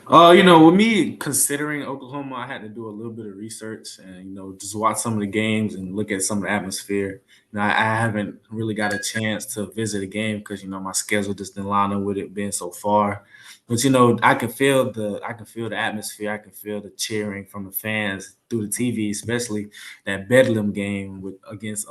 With me considering Oklahoma, I had to do a little bit of research and, just watch some of the games and look at some of the atmosphere. I haven't really got a chance to visit a game because, my schedule just didn't line up with it being so far. But, I can feel the atmosphere. I can feel the cheering from the fans through the TV, especially that Bedlam game against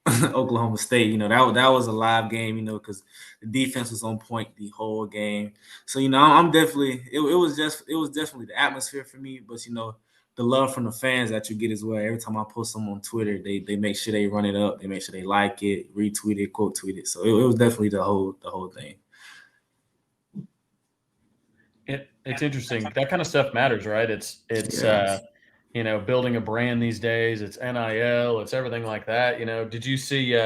Oklahoma State. That was a live game, because the defense was on point the whole game. So, I'm definitely it was definitely the atmosphere for me, but the love from the fans that you get as well. Every time I post them on Twitter, they make sure they run it up, they make sure they like it, retweet it, quote tweet it. So it was definitely the whole thing. It's interesting. That kind of stuff matters, right? It's building a brand these days. It's NIL. It's everything like that. Did you see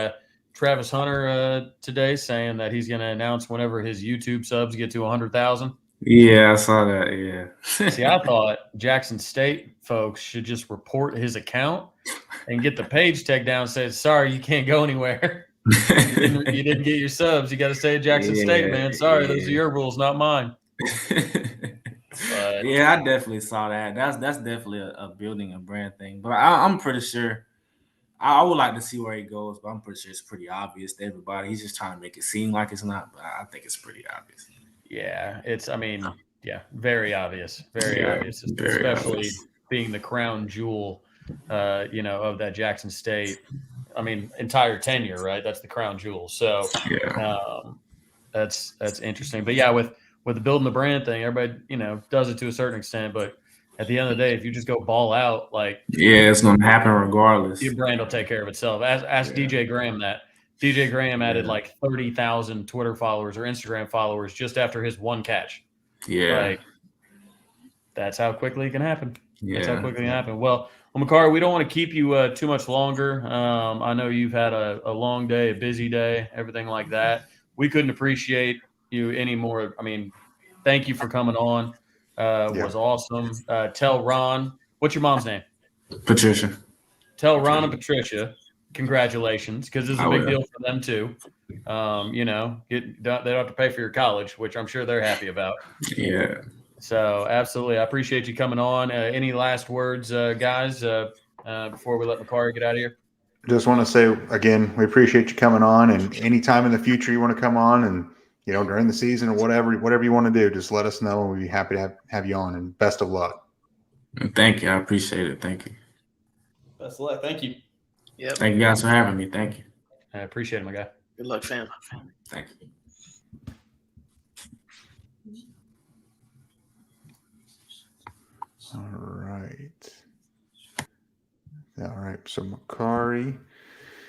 Travis Hunter today saying that he's going to announce whenever his YouTube subs get to 100,000? Yeah, I saw that. Yeah. See, I thought Jackson State folks should just report his account and get the page taken down and say, sorry, you can't go anywhere. You didn't get your subs. You got to stay at Jackson State, man. Sorry, those are your rules, not mine. Yeah, I definitely saw that. That's definitely a building a brand thing. But I'm pretty sure I would like to see where he goes, but I'm pretty sure it's pretty obvious to everybody. He's just trying to make it seem like it's not, but I think it's pretty obvious. Yeah, very obvious. Very obvious, especially being the crown jewel, of that Jackson State. Entire tenure, right? That's the crown jewel. So that's interesting. But yeah, with the building the brand thing, everybody, does it to a certain extent. But at the end of the day, if you just go ball out, it's going to happen regardless. Your brand will take care of itself. Ask DJ Graham that. DJ Graham added 30,000 Twitter followers or Instagram followers just after his one catch. Yeah. That's how quickly it can happen. Yeah. That's how quickly it can happen. Well, Makari, we don't want to keep you too much longer. I know you've had a long day, a busy day, everything like that. We couldn't appreciate you anymore. Thank you for coming on. Was awesome. Tell Ron, what's your mom's name? Patricia. Tell Ron and Patricia, congratulations, because it's a big deal for them too. They don't have to pay for your college, which I'm sure they're happy about. Yeah. So absolutely, I appreciate you coming on. Any last words, guys, before we let Makari get out of here? Just want to say again, we appreciate you coming on, and anytime in the future you want to come on, and during the season or whatever you want to do, just let us know, and we'd be happy to have you on. And best of luck. Thank you. I appreciate it. Thank you. Best of luck. Thank you. Yep. Thank you guys for having me. Thank you. I appreciate it, my guy. Good luck, fam. Thank you. All right. So Makari.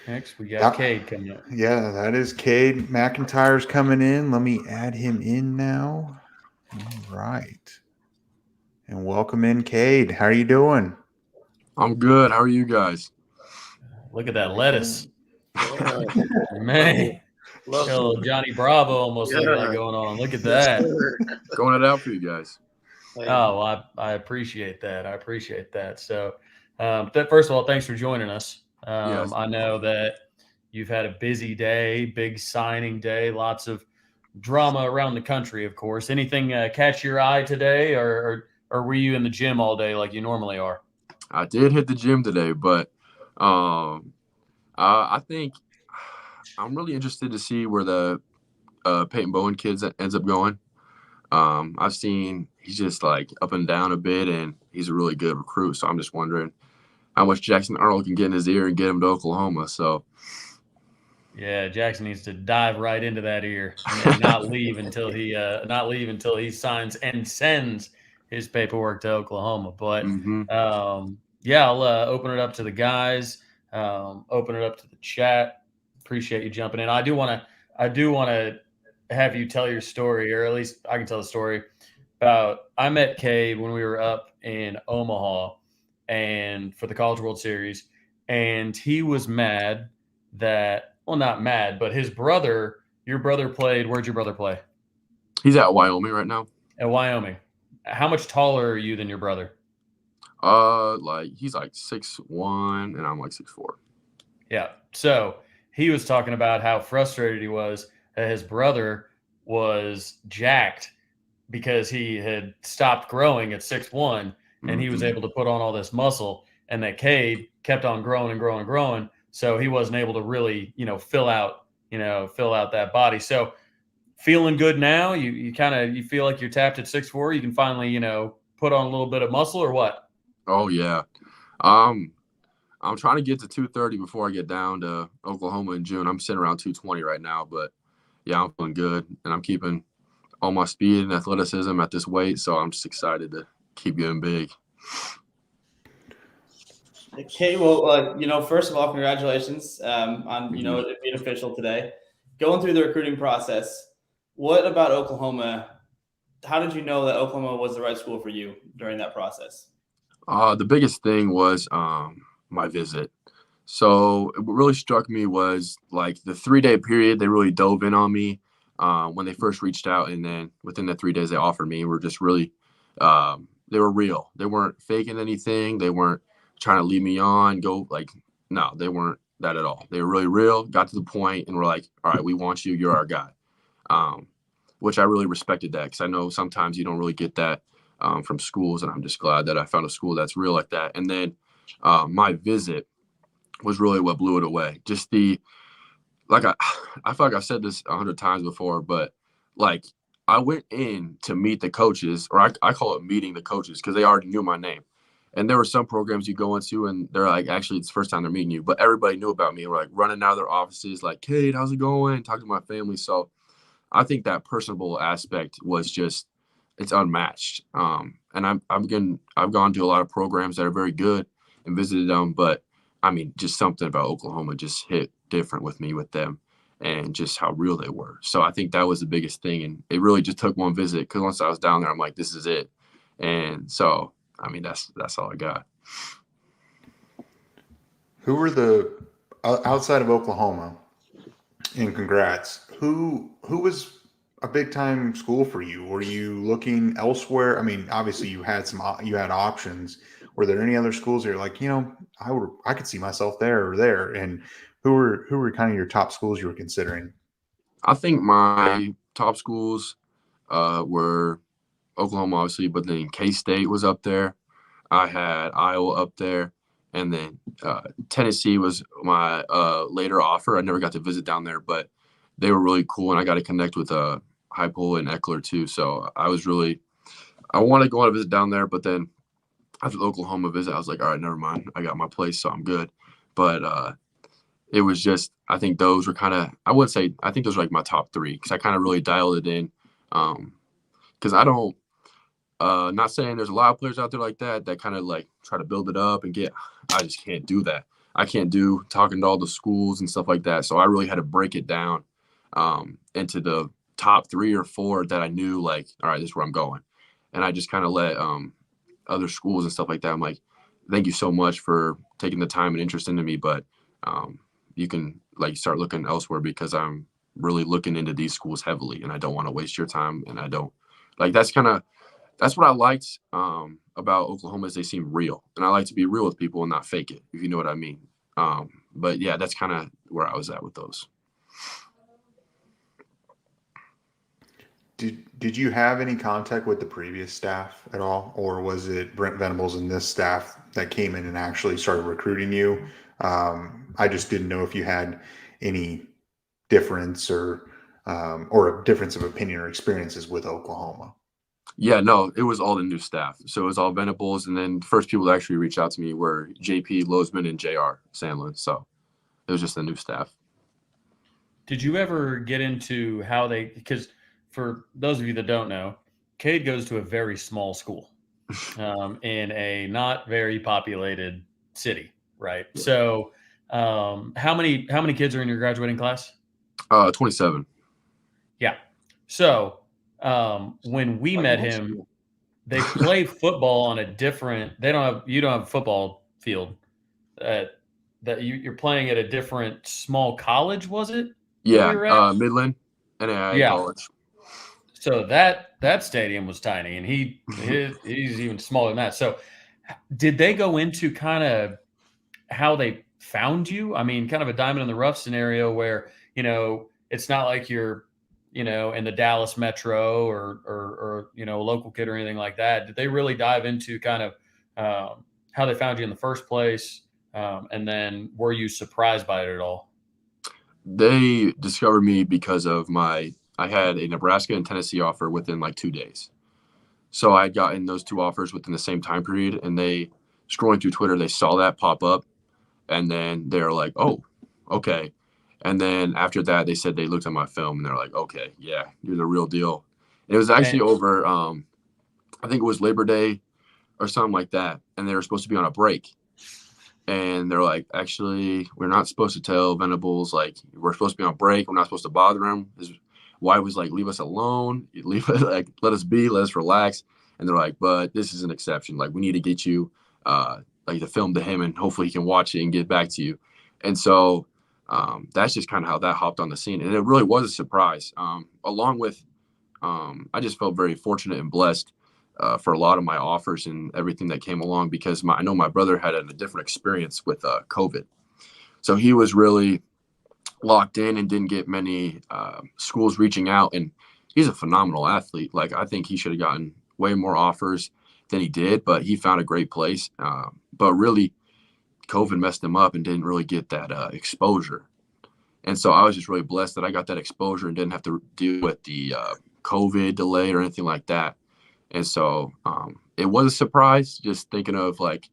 Next, we got Kade coming up. Yeah, that is Kade McIntyre's coming in. Let me add him in now. All right. And welcome in, Kade. How are you doing? I'm good. How are you guys? Look at that lettuce. Man. Johnny Bravo almost looking like going on. Look at that. Going it out for you guys. Oh, well, I appreciate that. So, first of all, thanks for joining us. Yes. I know that you've had a busy day, big signing day, lots of drama around the country, of course. Anything catch your eye today, or were you in the gym all day like you normally are? I did hit the gym today, but I think I'm really interested to see where the Peyton Bowen kids ends up going. I've seen he's just up and down a bit, and he's a really good recruit. So I'm just wondering how much Jackson Arnold can get in his ear and get him to Oklahoma. So yeah, Jackson needs to dive right into that ear and not leave until he signs and sends his paperwork to Oklahoma. But I'll open it up to the guys, open it up to the chat. Appreciate you jumping in. I do want to have you tell your story, or at least I can tell the story about I met Kade when we were up in Omaha and for the College World Series, and he was mad that, well, not mad, but his brother, your brother played. Where'd your brother play? He's at Wyoming right now. At Wyoming. How much taller are you than your brother? Like he's like 6'1", and I'm like 6'4". Yeah. So he was talking about how frustrated he was that his brother was jacked because he had stopped growing at 6'1", and he was able to put on all this muscle, and that Kade kept on growing and growing and growing. So he wasn't able to really, fill out that body. So feeling good now? You feel like you're tapped at 6'4"? You can finally, put on a little bit of muscle, or what? Oh yeah. I'm trying to get to 230 before I get down to Oklahoma in June. I'm sitting around 220 right now, but yeah, I'm feeling good, and I'm keeping all my speed and athleticism at this weight, so I'm just excited to keep getting big. Okay, well, first of all, congratulations on it being official today. Going through the recruiting process, what about Oklahoma? How did you know that Oklahoma was the right school for you during that process? The biggest thing was my visit. So what really struck me was like the 3-day period. They really dove in on me when they first reached out, and then within the 3 days they offered me. Were just really they were real. They weren't faking anything. They weren't trying to lead me on. No, they weren't that at all. They were really real. Got to the point, and were like, "All right, we want you. You're our guy," which I really respected that, because I know sometimes you don't really get that from schools, and I'm just glad that I found a school that's real like that. And then my visit was really what blew it away. Just I feel like I've said this 100 times before, but like I went in to meet the coaches, or I call it meeting the coaches, because they already knew my name. And there were some programs you go into and they're like, actually, it's the first time they're meeting you, but everybody knew about me. We're like running out of their offices, like, Kade, how's it going? Talking to my family. So I think that personable aspect was just, it's unmatched. And I've gone to a lot of programs that are very good and visited them, but I mean, just something about Oklahoma just hit different with me with them, and just how real they were. So I think that was the biggest thing. And it really just took one visit, because once I was down there, I'm like, this is it. And so, I mean, that's all I got. Who were the outside of Oklahoma? And congrats. Who was a big time school for you? Were you looking elsewhere? I mean, obviously you had options. Were there any other schools that you're like, I could see myself there or there? And who were kind of your top schools you were considering? I think my top schools were Oklahoma, obviously, but then K-State was up there. I had Iowa up there, and then Tennessee was my later offer. I never got to visit down there, but they were really cool, and I got to connect with Heupel and Eckler too. So I wanted to go on a visit down there, but then after the Oklahoma visit, I was like, all right, never mind. I got my place, so I'm good. But it was just, I think those were I think those were like my top three, because I kind of really dialed it in. Because I don't, not saying there's a lot of players out there like that kind of like try to build it up and I just can't do that. I can't do talking to all the schools and stuff like that. So I really had to break it down into the top 3 or 4 that I knew, like, all right, this is where I'm going. And I just kind of let other schools and stuff like that. I'm like, thank you so much for taking the time and interest into me, but you can like start looking elsewhere, because I'm really looking into these schools heavily, and I don't want to waste your time. And I don't like, that's what I liked about Oklahoma, is they seem real, and I like to be real with people and not fake it, if you know what I mean. But yeah, that's kind of where I was at with those. Did you have any contact with the previous staff at all, or was it Brent Venables and this staff that came in and actually started recruiting you? I just didn't know if you had any difference or a difference of opinion or experiences with Oklahoma. Yeah, no, it was all the new staff. So it was all Venables, and then the first people to actually reach out to me were JP Lozman and JR Sandlin. So it was just the new staff. Did you ever get into how because for those of you that don't know, Kade goes to a very small school in a not very populated city, right? Yeah. So how many kids are in your graduating class? 27. Yeah. So when we met him, they play football on a different. You don't have a football field at that you're playing at a different small college, was it? Yeah, we were at? Midland, NAIA Yeah. college. So that stadium was tiny, and he's even smaller than that. So did they go into kind of how they found you? I mean, kind of a diamond in the rough scenario where, it's not like you're, in the Dallas metro or a local kid or anything like that. Did they really dive into kind of how they found you in the first place? And then were you surprised by it at all? They discovered me because of I had a Nebraska and Tennessee offer within like 2 days. So I had gotten those 2 offers within the same time period, and they, scrolling through Twitter, they saw that pop up, and then they're like, oh, okay. And then after that, they said they looked at my film, and they're like, okay, yeah, you're the real deal. And it was actually over, I think it was Labor Day or something like that, and they were supposed to be on a break. And they're like, actually, we're not supposed to tell Venables, like, we're supposed to be on break. We're not supposed to bother him. His wife was like, leave us alone. Like, let us be, let us relax. And they're like, but this is an exception. Like, we need to get you, like, the film to him, and hopefully he can watch it and get back to you. And so that's just kind of how that hopped on the scene. And it really was a surprise. Along with, I just felt very fortunate and blessed for a lot of my offers and everything that came along, because I know my brother had a different experience with COVID. So he was really locked in and didn't get many schools reaching out. And he's a phenomenal athlete. Like, I think he should have gotten way more offers than he did, but he found a great place. But really, COVID messed him up and didn't really get that exposure. And so I was just really blessed that I got that exposure and didn't have to deal with the COVID delay or anything like that. And so it was a surprise, just thinking of, like,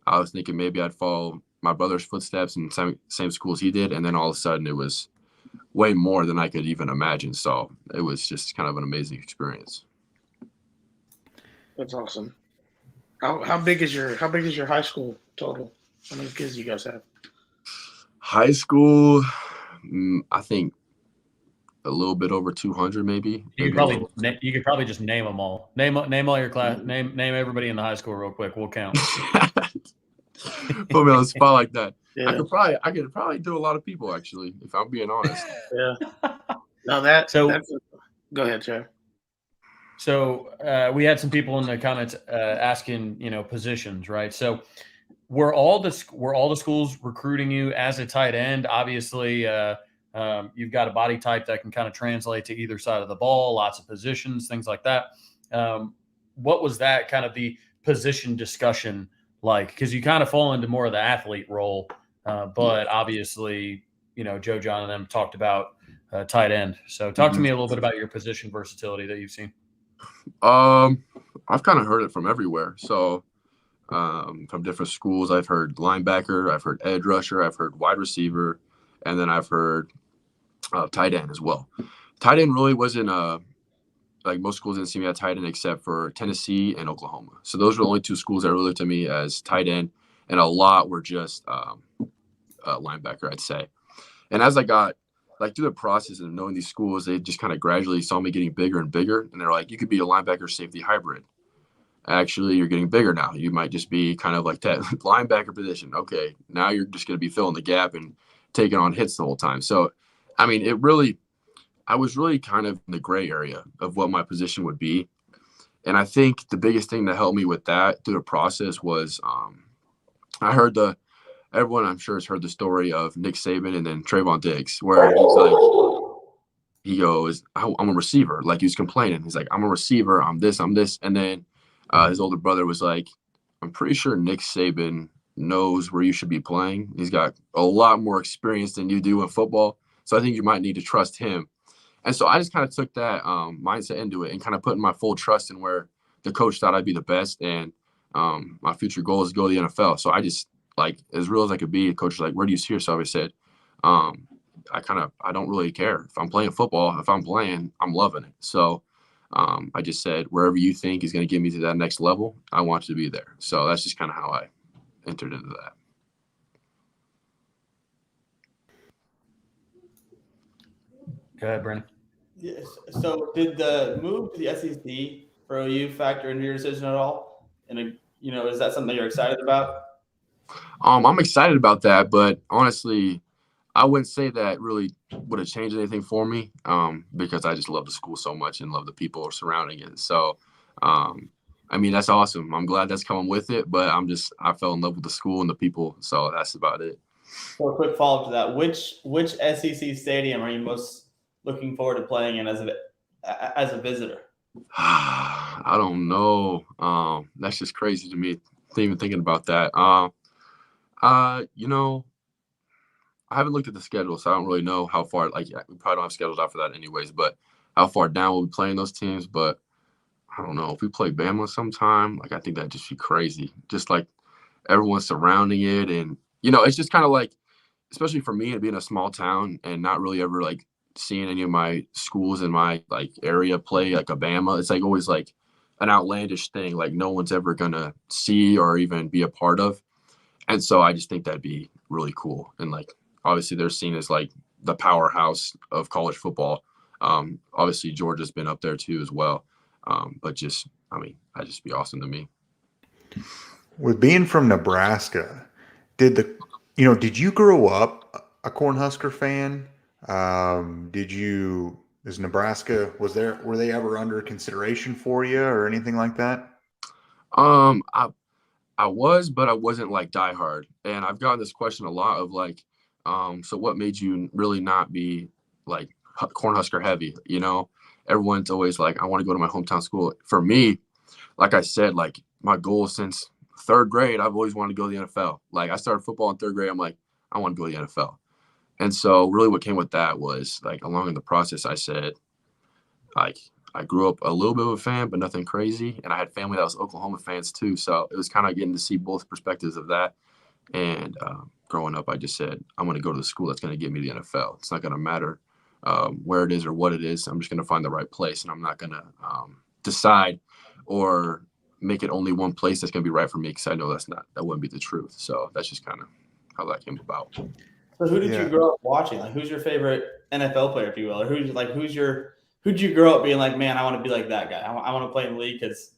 I was thinking maybe I'd follow my brother's footsteps in same schools he did. And then all of a sudden it was way more than I could even imagine. So it was just kind of an amazing experience. That's awesome. How big is your high school total? How many kids do you guys have? High school, I think a little bit over 200, maybe. You could probably just name them all. Name all your class. Name everybody in the high school real quick. We'll count. Put me on the spot like that. Yeah. I could probably do a lot of people, actually, if I'm being honest. Yeah. No, go ahead, Trav. So we had some people in the comments asking, positions, right? So were all the schools recruiting you as a tight end? Obviously, you've got a body type that can kind of translate to either side of the ball, lots of positions, things like that. What was that kind of the position discussion like? Because you kind of fall into more of the athlete role, but obviously, Joe, John, and them talked about tight end. So talk to me a little bit about your position versatility that you've seen. I've kind of heard it from everywhere. So from different schools, I've heard linebacker, I've heard edge rusher, I've heard wide receiver, and then I've heard tight end as well. Tight end really wasn't like, most schools didn't see me at tight end except for Tennessee and Oklahoma. So those were the only 2 schools that really looked at me as tight end, and a lot were just linebacker, I'd say. And as I got, like, through the process of knowing these schools, they just kind of gradually saw me getting bigger and bigger, and they're like, you could be a linebacker safety hybrid. Actually, you're getting bigger now. You might just be kind of like that linebacker position. Okay, now you're just going to be filling the gap and taking on hits the whole time. So, I mean, I was really kind of in the gray area of what my position would be. And I think the biggest thing that helped me with that through the process was I heard everyone I'm sure has heard the story of Nick Saban and then Trayvon Diggs, where he's like, he goes, I'm a receiver. Like, he was complaining. He's like, I'm a receiver. I'm this. And then his older brother was like, I'm pretty sure Nick Saban knows where you should be playing. He's got a lot more experience than you do in football. So I think you might need to trust him. And so I just kind of took that mindset into it and kind of put my full trust in where the coach thought I'd be the best. And my future goal is to go to the NFL. So I just, like, as real as I could be, the coach was like, where do you see yourself? I said, I don't really care. If I'm playing football, if I'm playing, I'm loving it. So I just said, wherever you think is going to get me to that next level, I want you to be there. So that's just kind of how I entered into that. Go ahead, Brandon. Yes. So did the move to the SEC for OU factor into your decision at all? And is that something that you're excited about? I'm excited about that, but honestly, I wouldn't say that really would have changed anything for me, because I just love the school so much and love the people surrounding it. So, I mean, that's awesome. I'm glad that's coming with it, but I fell in love with the school and the people, so that's about it. So a quick follow up to that: which SEC stadium are you most looking forward to playing in as a visitor? I don't know. That's just crazy to me, even thinking about that. You know, I haven't looked at the schedule, so I don't really know how far. Like, we probably don't have schedules out for that, anyways. But how far down we'll be playing those teams? But I don't know if we play Bama sometime. Like, I think that'd just be crazy. Just like everyone surrounding it, and it's just kind of like, especially for me, being a small town and not really ever like seeing any of my schools in my like area play like a Bama. It's like always like an outlandish thing, like no one's ever gonna see or even be a part of. And so I just think that'd be really cool. And like, obviously they're seen as like the powerhouse of college football. Obviously Georgia's been up there too as well. But just, I mean, that'd just be awesome to me. With being from Nebraska, did you grow up a Cornhusker fan? Is Nebraska, were they ever under consideration for you or anything like that? I was, but I wasn't like diehard. And I've gotten this question a lot of like, so what made you really not be like Cornhusker heavy? Everyone's always like, I want to go to my hometown school. For me, like I said, like my goal since third grade, I've always wanted to go to the NFL. Like I started football in third grade. I'm like, I want to go to the NFL. And so really what came with that was like along in the process, I said, like, I grew up a little bit of a fan, but nothing crazy. And I had family that was Oklahoma fans too. So it was kind of getting to see both perspectives of that. And growing up, I just said, I'm going to go to the school that's going to get me the NFL. It's not going to matter where it is or what it is. I'm just going to find the right place. And I'm not going to decide or make it only one place that's going to be right for me, because I know that wouldn't be the truth. So that's just kind of how that came about. So who did you grow up watching? Like, who's your favorite NFL player, if you will? Or who'd you grow up being like, man, I want to be like that guy. I want to play in the league because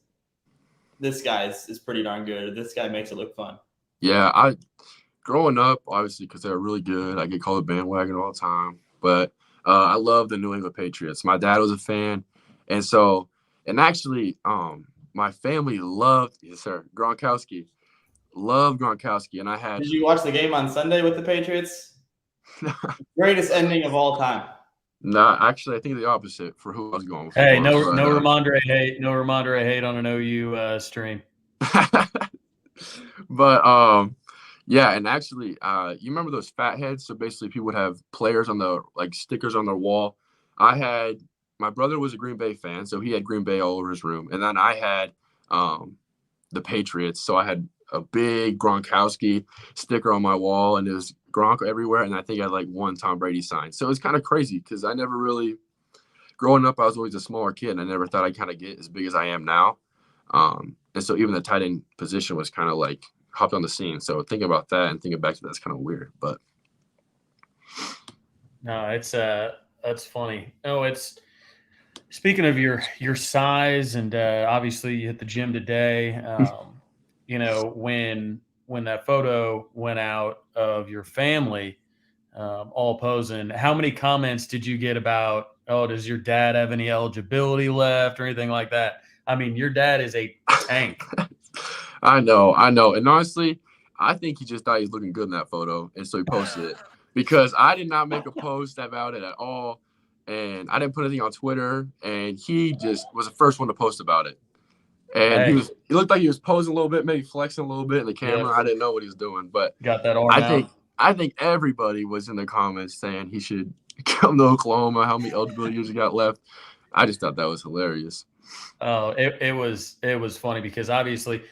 this guy is pretty darn good. Or this guy makes it look fun. Yeah, growing up, obviously, because they're really good, I get called a bandwagon all the time. But I love the New England Patriots. My dad was a fan. And actually, my family loved, yes, sir, Gronkowski. Loved Gronkowski. And I had. Did you watch the game on Sunday with the Patriots? Greatest ending of all time. No, actually, I think the opposite for who I was going with. Hey, no Ramondre hate on an OU stream. But yeah, and actually, you remember those fat heads? So basically, people would have players on the like stickers on their wall. My brother was a Green Bay fan, so he had Green Bay all over his room, and then I had the Patriots, so I had a big Gronkowski sticker on my wall, and it was Gronk everywhere, and I think I had like one Tom Brady sign. So it's kind of crazy because I never really, growing up, I was always a smaller kid, and I never thought I'd kind of get as big as I am now. And so even the tight end position was kind of like hopped on the scene. So thinking about that and thinking back to that's kind of weird, but no, it's that's funny. No, it's speaking of your size, and obviously you hit the gym today. When that photo went out of your family all posing, how many comments did you get about, oh, does your dad have any eligibility left or anything like that? I mean, your dad is a tank. I know. And honestly, I think he just thought he was looking good in that photo. And so he posted it because I did not make a post about it at all. And I didn't put anything on Twitter. And he just was the first one to post about it. And he looked like he was posing a little bit, maybe flexing a little bit in the camera. Yep. I didn't know what he was doing, but got that arm I think everybody was in the comments saying he should come to Oklahoma. How many eligibility years he got left? I just thought that was hilarious. Oh, it was funny because obviously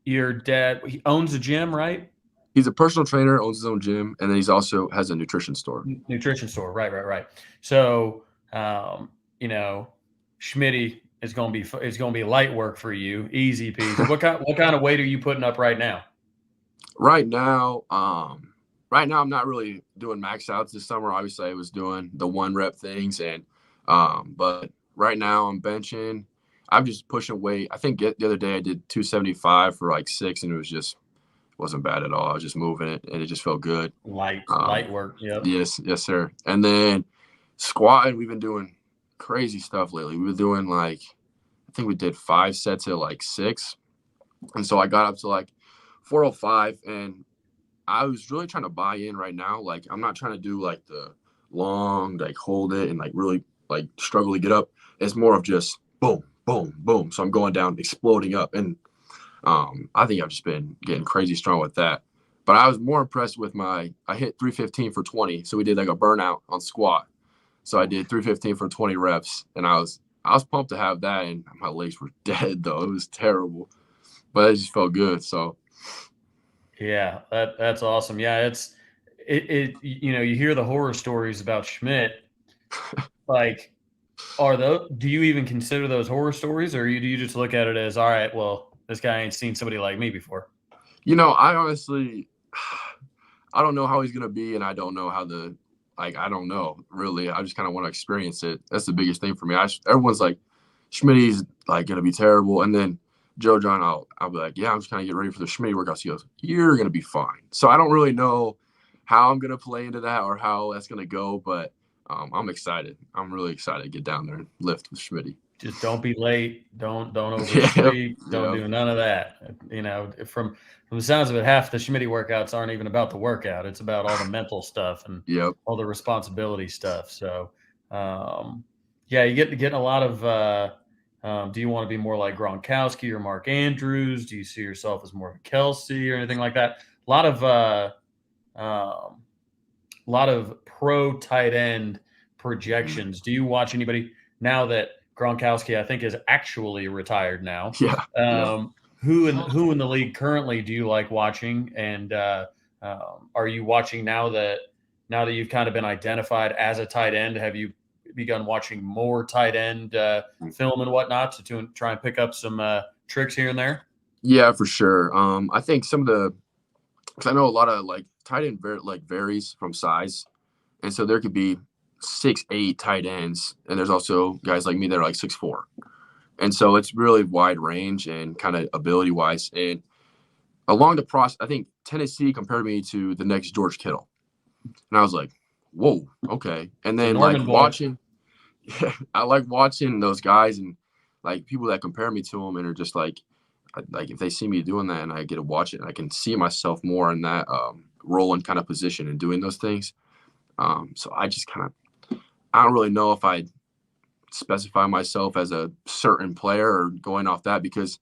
your dad, he owns a gym, right? He's a personal trainer, owns his own gym, and then he's also has a nutrition store. Right. So, Schmitty is going to be light work for you, easy peasy. What kind of weight are you putting up right now? Right now, I'm not really doing max outs this summer. Obviously, I was doing the 1 rep things, and but right now I'm benching. I'm just pushing weight. I think the other day I did 275 for like 6, and it was just wasn't bad at all. I was just moving it, and it just felt good. Light work. Yep. Yes, sir. And then squatting, we've been doing crazy stuff lately. We've been doing I think we did 5 sets of 6. And so I got up to 405, and I was really trying to buy in right now. I'm not trying to do the long, hold it and really struggle to get up. It's more of just boom, boom, boom. So I'm going down, exploding up. And I think I've just been getting crazy strong with that. But I was more impressed with I hit 315 for 20. So we did a burnout on squat. So I did 315 for 20 reps, and I was pumped to have that, and my legs were dead though. It was terrible, but it just felt good. So yeah, that's awesome. Yeah, it you hear the horror stories about Schmidt. Do you even consider those horror stories, or do you just look at it as, all right, well, this guy ain't seen somebody like me before? I honestly, I don't know how he's gonna be, and I don't know how I don't know really. I just kind of want to experience it. That's the biggest thing for me. Everyone's like, Schmitty's gonna be terrible, and then Joe John, I'll be like, yeah, I'm just kind of getting ready for the Schmitty workouts. He goes, you're gonna be fine. So I don't really know how I'm gonna play into that or how that's gonna go, but I'm excited. I'm really excited to get down there and lift with Schmitty. Just don't be late. Don't overspeak. Don't do none of that. From the sounds of it, half the Schmitty workouts aren't even about the workout. It's about all the mental stuff and all the responsibility stuff. So, you getting a lot of. Do you want to be more like Gronkowski or Mark Andrews? Do you see yourself as more of a Kelsey or anything like that? A lot of pro tight end projections. Do you watch anybody now that Gronkowski, I think, is actually retired now? Yeah. Who in the league currently do you like watching? And are you watching now that you've kind of been identified as a tight end? Have you begun watching more tight end film and whatnot to try and pick up some tricks here and there? Yeah, for sure. I think because I know a lot of tight end varies from size, and so there could be 6'8" tight ends, and there's also guys like me that are 6'4", and so it's really wide range and kind of ability wise. And along the process, I think Tennessee compared me to the next George Kittle, and I was like, whoa, okay. And then watching, I like watching those guys and people that compare me to them and are just if they see me doing that and I get to watch it, I can see myself more in that role and kind of position and doing those things. So I just I don't really know if I specify myself as a certain player or going off that, because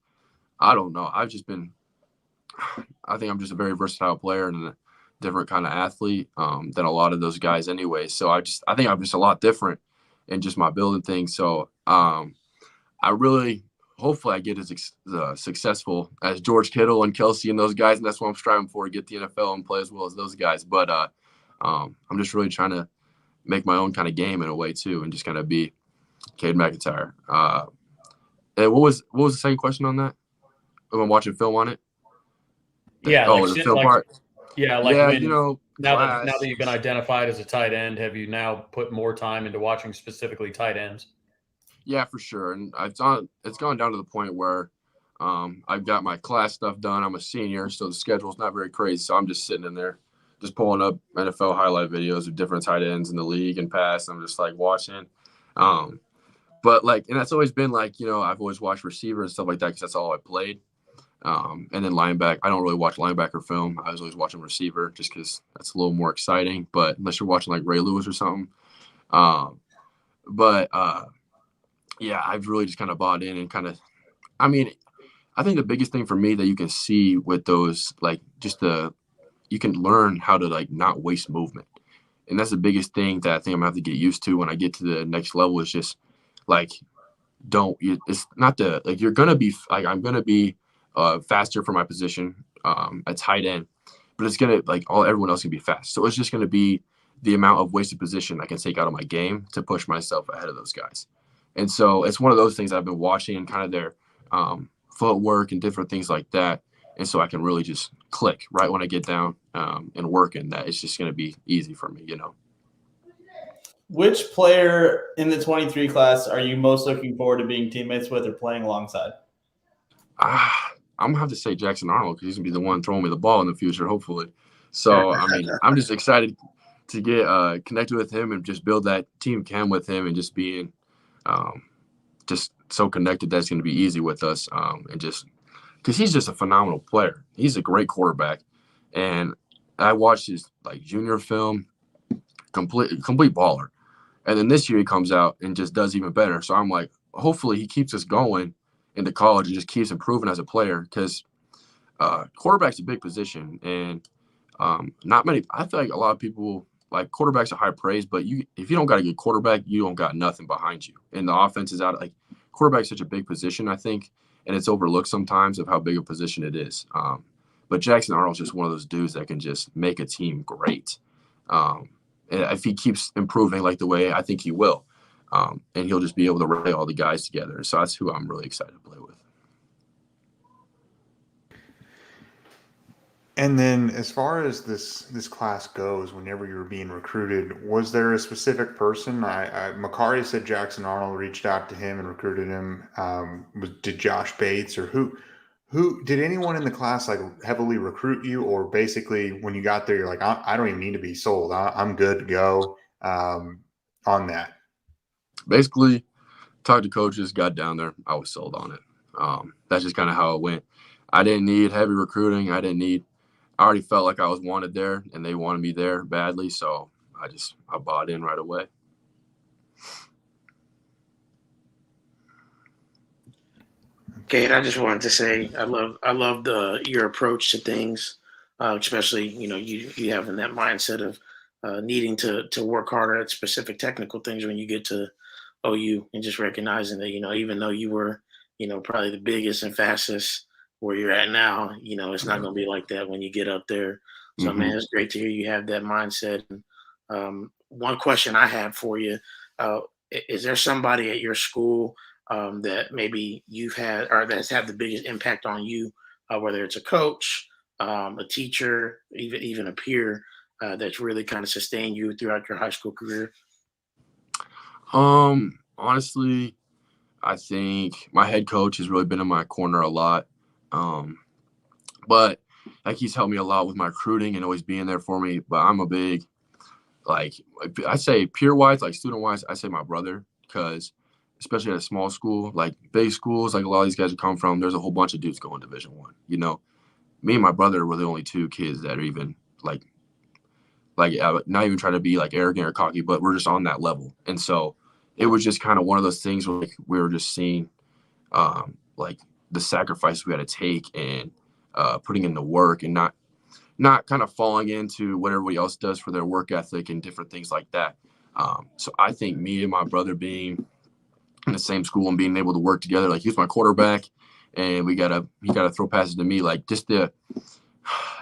I don't know. I think I'm just a very versatile player and a different kind of athlete than a lot of those guys anyway. So I think I'm just a lot different in just my building thing. So hopefully I get as successful as George Kittle and Kelsey and those guys. And that's what I'm striving for, to get the NFL and play as well as those guys. But I'm just really trying to make my own kind of game in a way too, and just kind of be Kade McIntyre. And what was the second question on that? Am I watching film on it? Yeah. The film part. Yeah. Now that you've been identified as a tight end, have you now put more time into watching specifically tight ends? Yeah, for sure. And it's gone down to the point where I've got my class stuff done. I'm a senior, so the schedule's not very crazy. So I'm just sitting in there, just pulling up NFL highlight videos of different tight ends in the league and pass. I'm just watching. But and that's always been I've always watched receiver and stuff like that because that's all I played. And then linebacker, I don't really watch linebacker film. I was always watching receiver just because that's a little more exciting. But unless you're watching Ray Lewis or something. Yeah, I've really just kind of bought in and I think the biggest thing for me that you can see with those, you can learn how to not waste movement. And that's the biggest thing that I think I'm gonna have to get used to when I get to the next level, is just it's not you're going to be, I'm going to be faster for my position at tight end, but it's going to everyone else can be fast. So it's just going to be the amount of wasted position I can take out of my game to push myself ahead of those guys. And so it's one of those things I've been watching and kind of their footwork and different things like that. And so I can really just click right when I get down and work, and that it's just going to be easy for me, Which player in the 23 class are you most looking forward to being teammates with or playing alongside? I'm gonna have to say Jackson Arnold because he's gonna be the one throwing me the ball in the future, hopefully. So I mean, I'm just excited to get connected with him and just build that team chem with him and just being just so connected that's going to be easy with us and just because he's just a phenomenal player. He's a great quarterback, and I watched his like junior film, complete baller, and then this year he comes out and just does even better. So I'm like, hopefully he keeps us going into college and just keeps improving as a player because quarterback's a big position and not many. I feel like a lot of people like quarterbacks are high praise, but if you don't got a good quarterback, you don't got nothing behind you. And the offense is out. Like quarterback's such a big position, I think, and it's overlooked sometimes of how big a position it is. But Jackson Arnold's just one of those dudes that can just make a team great. And if he keeps improving like the way I think he will, and he'll just be able to rally all the guys together. So that's who I'm really excited to play with. And then as far as this class goes, whenever you were being recruited, was there a specific person? Makari said Jackson Arnold reached out to him and recruited him. Did Josh Bates or who did anyone in the class like heavily recruit you, or basically when you got there, you're like, I don't even need to be sold. I'm good to go on that. Basically, talked to coaches, got down there. I was sold on it. That's just kind of how it went. I didn't need heavy recruiting. I already felt like I was wanted there, and they wanted me there badly, so I bought in right away. Kate, I just wanted to say I love your approach to things, especially you having that mindset of needing to work harder at specific technical things when you get to OU, and just recognizing that even though you were probably the biggest and fastest where you're at now, it's not going to be like that when you get up there. So, man, it's great to hear you have that mindset. One question I have for you, is there somebody at your school that maybe you've had or that's had the biggest impact on you, whether it's a coach, a teacher, even a peer that's really kind of sustained you throughout your high school career? Honestly, I think my head coach has really been in my corner a lot. But like he's helped me a lot with my recruiting and always being there for me. But I'm a big, like I say peer wise, like student wise, I say my brother, because especially at a small school, like big schools, like a lot of these guys who come from, there's a whole bunch of dudes going Division I. Me and my brother were the only two kids that are even like not even trying to be like arrogant or cocky, but we're just on that level. And so it was just kind of one of those things where like, we were just seeing like the sacrifice we had to take and putting in the work and not kind of falling into what everybody else does for their work ethic and different things like that. So I think me and my brother being in the same school and being able to work together, like he was my quarterback and he gotta throw passes to me, like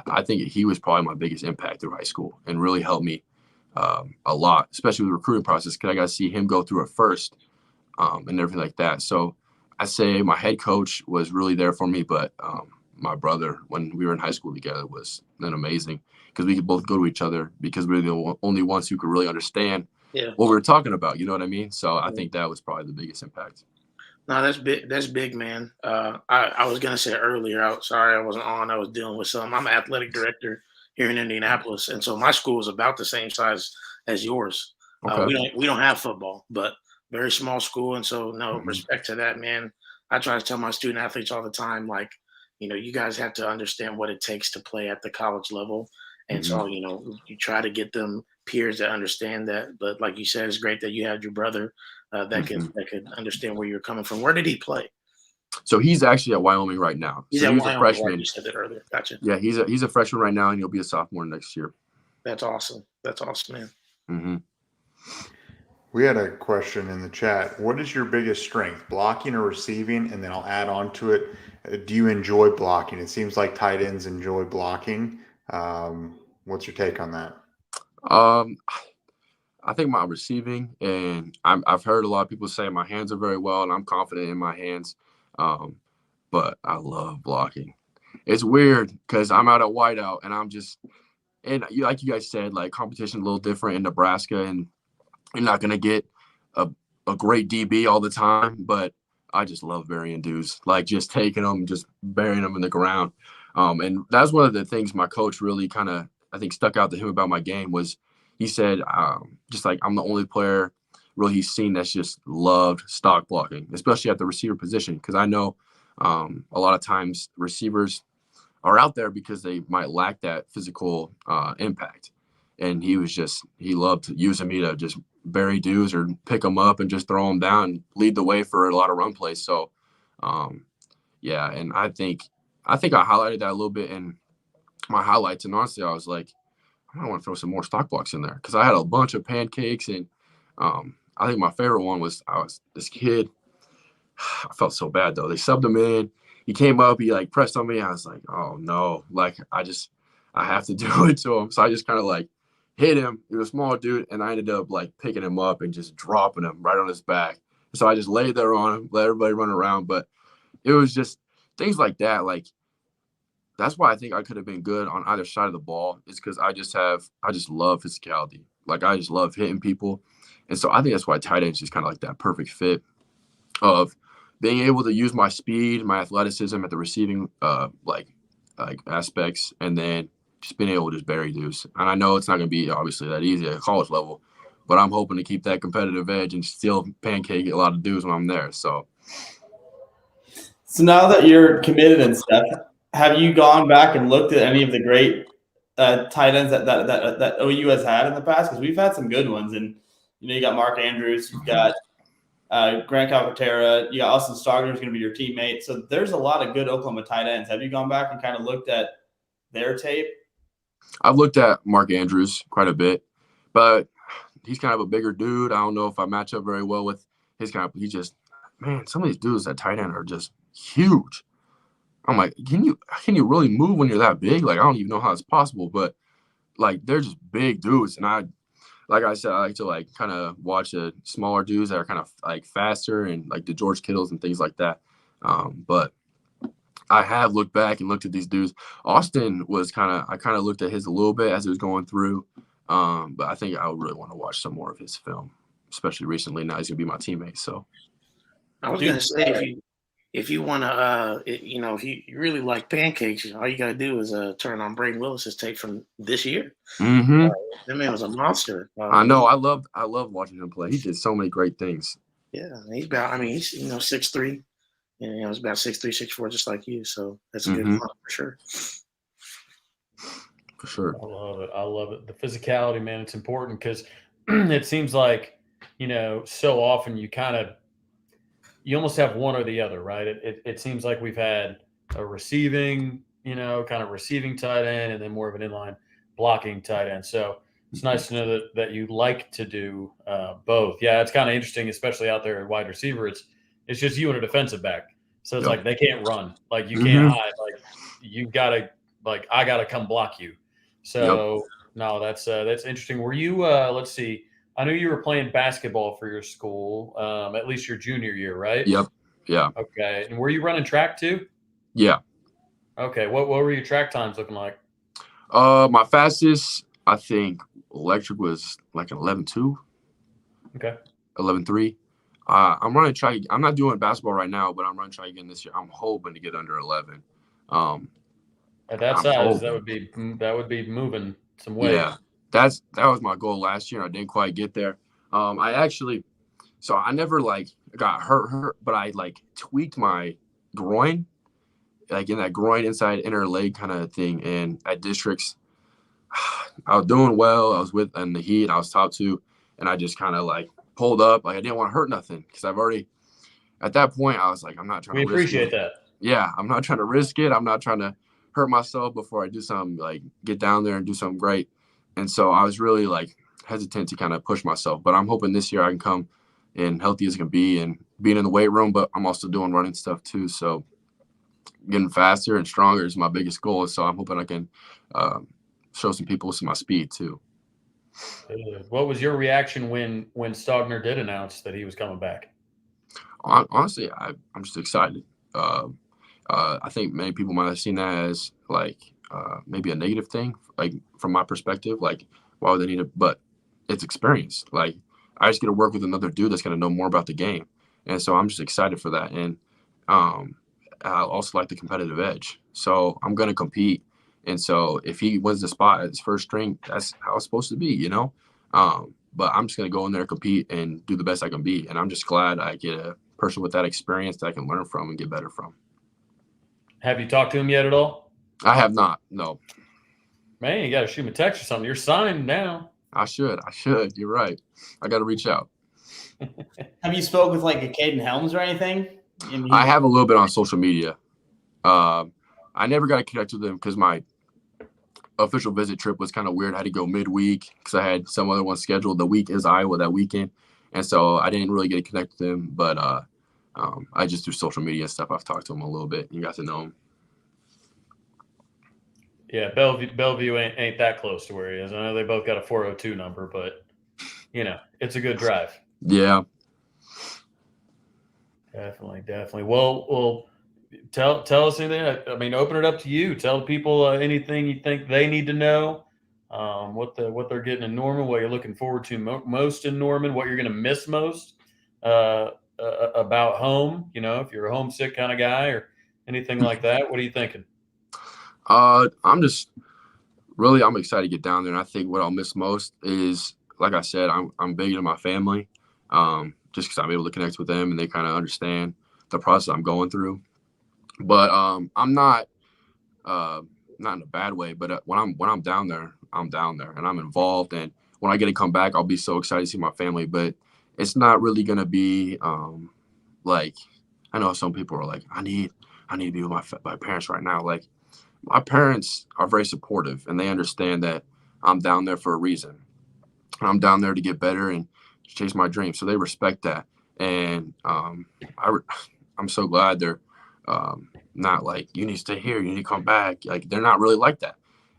I think he was probably my biggest impact through high school and really helped me a lot, especially with the recruiting process, because I got to see him go through it first and everything like that. So I say my head coach was really there for me, but my brother, when we were in high school together, was then amazing because we could both go to each other because we were the only ones who could really understand what we were talking about. You know what I mean? So I think that was probably the biggest impact. No, that's big. That's big, man. I was gonna say earlier. Sorry, I wasn't on. I was dealing with something. I'm an athletic director here in Indianapolis, and so my school is about the same size as yours. Okay. We don't have football, but very small school, and so no respect to that, man. I try to tell my student athletes all the time, like, you guys have to understand what it takes to play at the college level, and so you try to get them peers that understand that. But like you said, it's great that you had your brother that could understand where you're coming from. Where did he play? So he's actually at Wyoming right now. He's so at he's Wyoming, a freshman. right? You said that earlier. Gotcha. Yeah, he's a freshman right now, and he'll be a sophomore next year. That's awesome. That's awesome, man. We had a question in the chat. What is your biggest strength, blocking or receiving? And then I'll add on to it. Do you enjoy blocking? It seems like tight ends enjoy blocking. What's your take on that? I think my receiving, and I've heard a lot of people say my hands are very well, and I'm confident in my hands. But I love blocking. It's weird because I'm out at wideout, and like you guys said, like competition a little different in Nebraska, and you're not gonna get a great DB all the time. But I just love burying dudes, like just taking them, just burying them in the ground. And that's one of the things my coach really kind of, I think, stuck out to him about my game was he said, just like I'm the only player really he's seen that's just loved stock blocking, especially at the receiver position. Because I know a lot of times receivers are out there because they might lack that physical impact. And he loved using me to just bury dudes or pick them up and just throw them down and lead the way for a lot of run plays. So, yeah, and I think I highlighted that a little bit in my highlights. And honestly, I was like, I want to throw some more stock blocks in there because I had a bunch of pancakes. And I think my favorite one was this kid. I felt so bad, though. They subbed him in. He came up. He, like, pressed on me. I was like, oh, no. Like, I have to do it to him. So I just kind of, like, hit him. He was a small dude, and I ended up, like, picking him up and just dropping him right on his back. So I just laid there on him, let everybody run around. But it was just things like that. Like, that's why I think I could have been good on either side of the ball is because I just love physicality. Like, I just love hitting people. And so I think that's why tight end is just kind of like that perfect fit of being able to use my speed, my athleticism at the receiving like aspects, and then just being able to just bury dudes. And I know it's not going to be obviously that easy at college level, but I'm hoping to keep that competitive edge and still pancake a lot of dudes when I'm there. So now that you're committed and stuff, have you gone back and looked at any of the great tight ends that OU has had in the past? Because we've had some good ones, and you got Mark Andrews, you've got Grant Calcaterra, you got Austin Stogner is going to be your teammate. So there's a lot of good Oklahoma tight ends. Have you gone back and kind of looked at their tape? I've looked at Mark Andrews quite a bit, but he's kind of a bigger dude. I don't know if I match up very well with his kind of. Some of these dudes at tight end are just huge. I'm like, can you really move when you're that big? Like, I don't even know how it's possible, but like they're just big dudes, and like I said, I like to like kind of watch the smaller dudes that are kind of like faster and like the George Kittles and things like that. But I have looked back and looked at these dudes. Austin was I kind of looked at his a little bit as it was going through. But I think I would really want to watch some more of his film, especially recently. Now he's gonna be my teammate. So I was gonna say if you want to, if you really like pancakes, all you got to do is turn on Braden Willis's tape from this year. Mm-hmm. That man was a monster. I know. I love watching him play. He did so many great things. Yeah, he's 6'3", and he's about 6'3", 6'4", just like you. So that's a good one for sure. For sure. I love it. The physicality, man, it's important because it seems like, so often you almost have one or the other, right? It seems like we've had a receiving, kind of receiving tight end and then more of an inline blocking tight end. So it's nice to know that you like to do both. Yeah, it's kind of interesting, especially out there at wide receiver. It's just you and a defensive back. So it's like they can't run. Like you can't hide. Like you gotta I gotta come block you. So no, that's interesting. Were you let's see. I knew you were playing basketball for your school, at least your junior year, right? Yep. Yeah. Okay. And were you running track too? Yeah. Okay. What were your track times looking like? My fastest, I think, electric was like an 11.2. Okay. 11.3. I'm running track. I'm not doing basketball right now, but I'm running track again this year. I'm hoping to get under 11. At that size, that would be moving some weight. Yeah. That was my goal last year. I didn't quite get there. I never got hurt, but I tweaked my groin, like in that groin inside inner leg kind of thing. And at districts, I was doing well. I was in the heat. I was top 2, and I just kind of pulled up. I didn't want to hurt nothing because I've already at that point I was like, I'm not trying to risk it. We appreciate that. Yeah, I'm not trying to risk it. I'm not trying to hurt myself before I do something get down there and do something great. And so I was really hesitant to kind of push myself, but I'm hoping this year I can come in healthy as can be and being in the weight room, but I'm also doing running stuff too. So getting faster and stronger is my biggest goal. So I'm hoping I can show some people some of my speed too. What was your reaction when Stogner did announce that he was coming back? Honestly, I'm just excited. I think many people might have seen that as maybe a negative thing, from my perspective, why would they need it? But it's experience. I just get to work with another dude that's going to know more about the game. And so I'm just excited for that. And I also like the competitive edge. So I'm going to compete. And so if he wins the spot at his first string, that's how it's supposed to be, you know? But I'm just going to go in there and compete and do the best I can be. And I'm just glad I get a person with that experience that I can learn from and get better from. Have you talked to him yet at all? I have not. No. Man, you got to shoot him a text or something. You're signed now. I should. You're right. I got to reach out. Have you spoke with like a Caden Helms or anything? I have a little bit on social media. I never got to connect with him because my official visit trip was kind of weird. I had to go midweek because I had some other one scheduled. The week is Iowa that weekend. And so I didn't really get to connect with him. But I just do social media stuff. I've talked to him a little bit and got to know him. Yeah, Bellevue ain't that close to where he is. I know they both got a 402 number, but, you know, it's a good drive. Yeah. Definitely. Well, tell us anything. I mean, open it up to you. Tell the people anything you think they need to know. What they're getting in Norman, what you're looking forward to most in Norman, what you're going to miss most about home. You know, if you're a homesick kind of guy or anything like that. What are you thinking? I'm excited to get down there. And I think what I'll miss most is, like I said, I'm big into my family. Just because I'm able to connect with them and they kind of understand the process I'm going through. But I'm not in a bad way. But when I'm down there, I'm down there and I'm involved. And when I get to come back, I'll be so excited to see my family. But it's not really gonna be like, I know some people are like, I need to be with my parents right now. Like, my parents are very supportive and they understand that I'm down there for a reason. I'm down there to get better and chase my dreams. So they respect that. And I'm so glad they're not like, you need to stay here, you need to come back. Like, they're not really like that.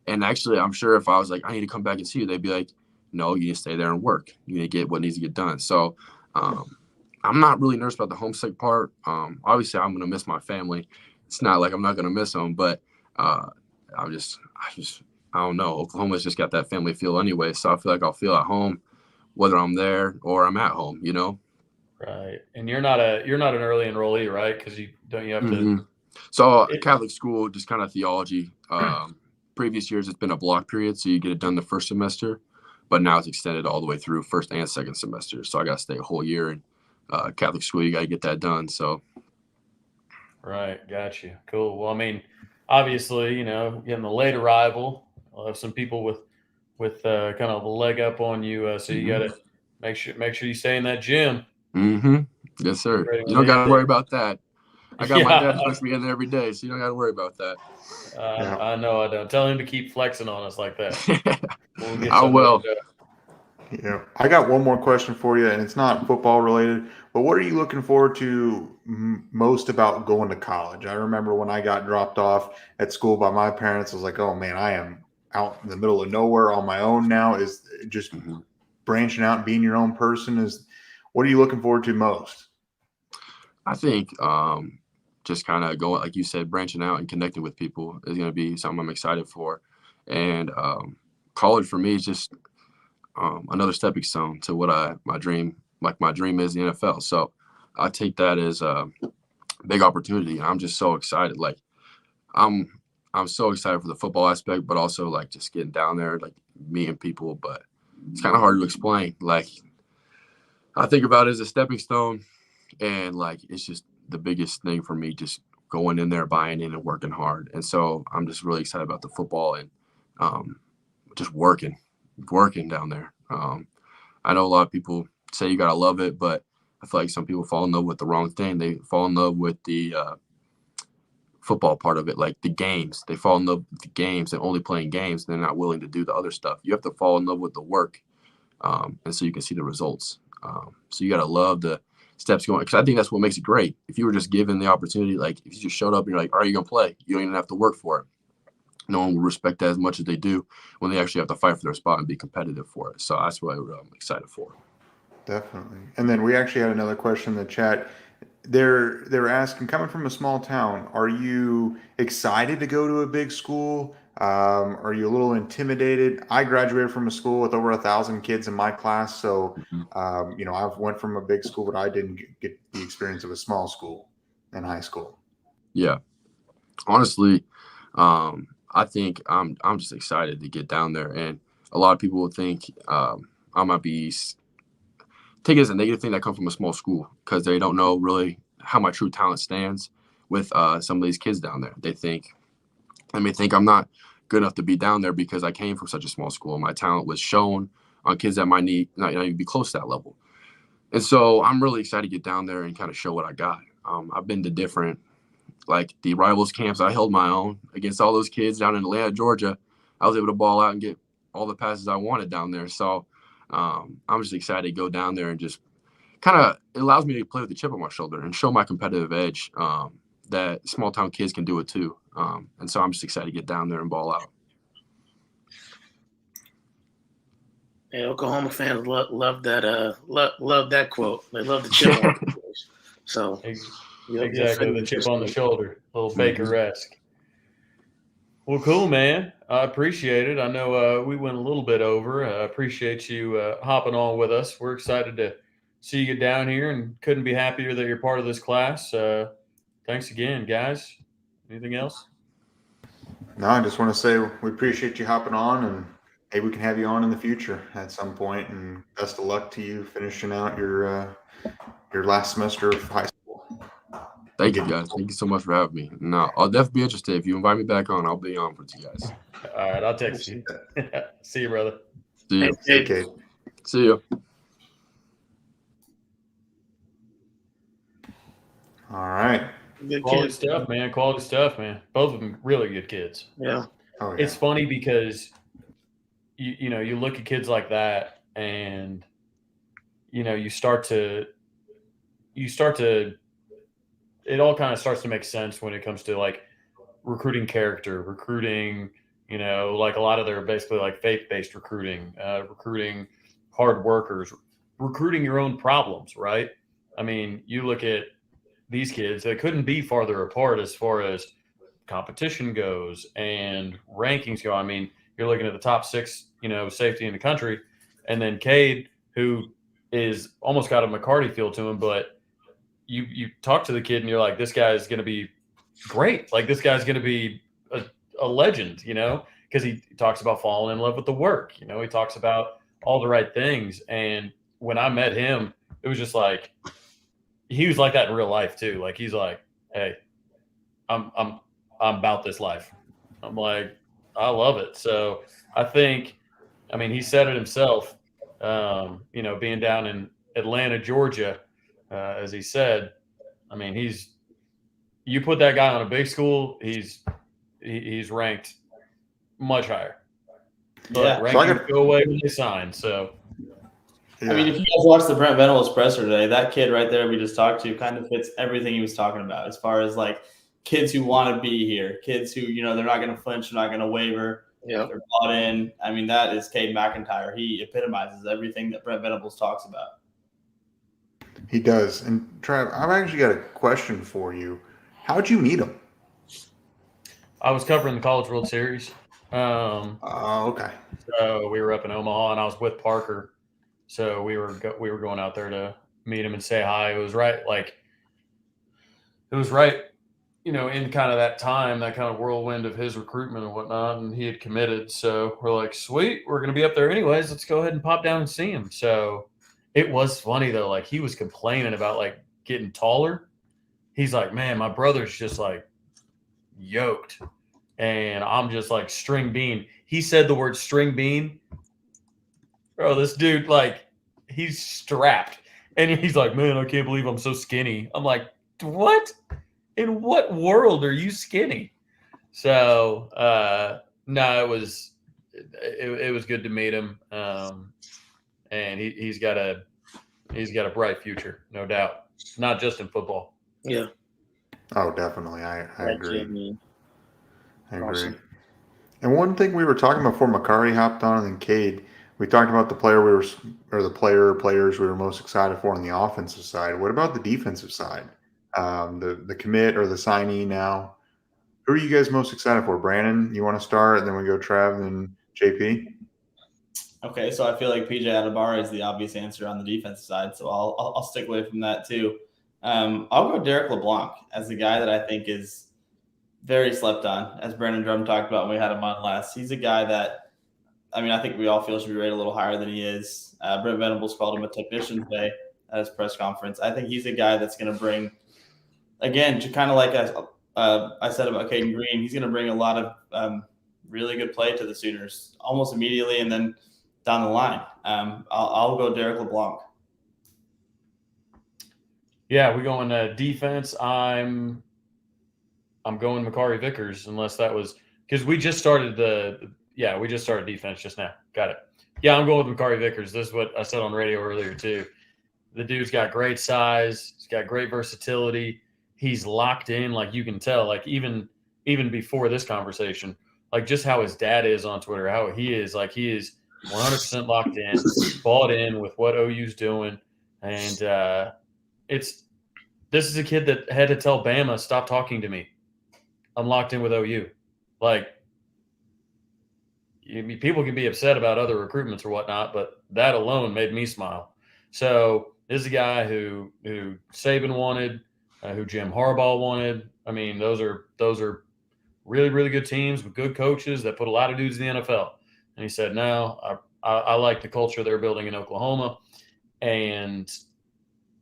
And actually, I'm sure if I was like, I need to come back and see you, they'd be like, no, you need to stay there and work. You need to get what needs to get done. So I'm not really nervous about the homesick part. Obviously, I'm going to miss my family. It's not like I'm not going to miss them, but I don't know. Oklahoma's just got that family feel anyway. So I feel like I'll feel at home whether I'm there or I'm at home, you know? Right. And you're not an early enrollee, right? Because you have to. So Catholic school, just kind of theology. Previous years, it's been a block period. So you get it done the first semester, but now it's extended all the way through first and second semester. So I got to stay a whole year in Catholic school. You got to get that done. So. Right. Got you. Cool. Well, I mean, obviously, you know, getting the late arrival, I'll have some people with kind of a leg up on you. So you got to make sure you stay in that gym. Yes, sir. You don't got to worry about that. I got my dad push me in there every day, so you don't got to worry about that. I know I don't. Tell him to keep flexing on us like that. I will. Yeah, I got one more question for you, and it's not football related, but what are you looking forward to most about going to college? I remember when I got dropped off at school by my parents, I was like, oh man, I am out in the middle of nowhere on my own now. Is just branching out and being your own person. What are you looking forward to most? I think just kind of going, like you said, branching out and connecting with people is going to be something I'm excited for. And college for me is just another stepping stone to what my dream is the NFL. So I take that as a big opportunity. And I'm just so excited. Like I'm so excited for the football aspect, but also like just getting down there, like meeting people. But it's kind of hard to explain. Like I think about it as a stepping stone, and like it's just the biggest thing for me, just going in there, buying in and working hard. And so I'm just really excited about the football and just working down there. I know a lot of people say you got to love it, but I feel like some people fall in love with the wrong thing. They fall in love with the football part of it, like the games. They fall in love with the games and only playing games. They're not willing to do the other stuff. You have to fall in love with the work, and so you can see the results. So you got to love the steps going, because I think that's what makes it great. If you were just given the opportunity, like if you just showed up and you're like, are you going to play? You don't even have to work for it. No one will respect that as much as they do when they actually have to fight for their spot and be competitive for it. So that's what I'm excited for. Definitely. And then we actually had another question in the chat. They're asking, coming from a small town, are you excited to go to a big school? Are you a little intimidated? I graduated from a school with over 1,000 kids in my class, so I went from a big school, but I didn't get the experience of a small school in high school. Yeah, honestly, I think I'm just excited to get down there, and a lot of people will think I might be take it as a negative thing that comes from a small school because they don't know really how my true talent stands with some of these kids down there. They may think I'm not good enough to be down there because I came from such a small school. My talent was shown on kids that might not even be close to that level. And so I'm really excited to get down there and kind of show what I got. I've been to different, like the rivals camps. I held my own against all those kids down in Atlanta, Georgia. I was able to ball out and get all the passes I wanted down there. So I'm just excited to go down there and just kind of it allows me to play with the chip on my shoulder and show my competitive edge that small town kids can do it too. And so I'm just excited to get down there and ball out. Yeah, Oklahoma fans love that quote. They love the chip on. So exactly, the chip on the shoulder, a little Baker-esque. Well, cool, man. I appreciate it. I know we went a little bit over. I appreciate you hopping on with us. We're excited to see you get down here and couldn't be happier that you're part of this class. Thanks again, guys. Anything else? No, I just want to say we appreciate you hopping on, and maybe we can have you on in the future at some point. And best of luck to you finishing out your last semester of high school. Thank you, guys. Thank you so much for having me. No, I'll definitely be interested. If you invite me back on, I'll be on with you guys. All right, I'll text you. See you, brother. See you. Okay. See you. All right. Good Quality kids. stuff, man. Quality stuff, man. Both of them really good kids. Yeah. Oh, yeah. It's funny because you look at kids like that, and you start to it all kind of starts to make sense when it comes to like recruiting character, recruiting, like a lot of their basically like faith-based recruiting, recruiting hard workers, recruiting your own problems, right? I mean, you look at these kids, they couldn't be farther apart as far as competition goes and rankings go. I mean, you're looking at the top 6, safety in the country, and then Kade, who is almost got a Makari feel to him, but you talk to the kid and you're like, this guy is going to be great. Like, this guy's going to be a legend, because he talks about falling in love with the work. He talks about all the right things. And when I met him, it was just like, he was like that in real life too. Like, he's like, hey, I'm about this life. I'm like, I love it. So I think, he said it himself, being down in Atlanta, Georgia, as he said, you put that guy on a big school, he's ranked much higher. But rankings go away when they sign. So, yeah. if you guys watched the Brent Venables presser today, that kid right there we just talked to kind of fits everything he was talking about as far as like kids who want to be here, kids who, they're not going to flinch, they're not going to waver. Yeah. They're bought in. That is Kade McIntyre. He epitomizes everything that Brent Venables talks about. He does. And Trav, I've actually got a question for you. How'd you meet him? I was covering the College World Series. Okay. So we were up in Omaha, and I was with Parker. So we were going out there to meet him and say hi. It was right, in kind of that time, that kind of whirlwind of his recruitment and whatnot, and he had committed. So we're like, sweet, we're going to be up there anyways. Let's go ahead and pop down and see him. So it was funny though. Like, he was complaining about like getting taller. He's like, man, my brother's just like yoked, and I'm just like string bean. He said the word string bean. Bro, this dude, like, he's strapped. And he's like, man, I can't believe I'm so skinny. I'm like, what? In what world are you skinny? So, no, it was good to meet him. And he's got a bright future, no doubt. Not just in football. Yeah. Oh, definitely. I agree. I agree. Awesome. And one thing we were talking about before Makari hopped on and then Kade, we talked about the players we were most excited for on the offensive side. What about the defensive side? The commit or the signee now? Who are you guys most excited for? Brandon, you want to start, and then we go Trav and JP? Okay, so I feel like PJ Adebawore is the obvious answer on the defensive side, so I'll stick away from that too. I'll go Derek LeBlanc as the guy that I think is very slept on, as Brandon Drum talked about when we had him on last. He's a guy that, I think we all feel should be rated a little higher than he is. Brent Venables called him a technician today at his press conference. I think he's a guy that's going to bring, again, to kind of like I said about Caden Green, he's going to bring a lot of really good play to the Sooners almost immediately and then down the line. I'll go Derek LeBlanc. Yeah, we're going defense. I'm going Makari Vickers, unless that was because we just started we just started defense just now. Got it. Yeah, I'm going with Makari Vickers. This is what I said on radio earlier too. The dude's got great size. He's got great versatility. He's locked in, like you can tell, like even before this conversation, like just how his dad is on Twitter, how he is 100% locked in, bought in with what OU's doing. And this is a kid that had to tell Bama, stop talking to me. I'm locked in with OU. Like, people can be upset about other recruitments or whatnot, but that alone made me smile. So this is a guy who Saban wanted, who Jim Harbaugh wanted. Those are really, really good teams with good coaches that put a lot of dudes in the NFL. And he said, no, I like the culture they're building in Oklahoma. And,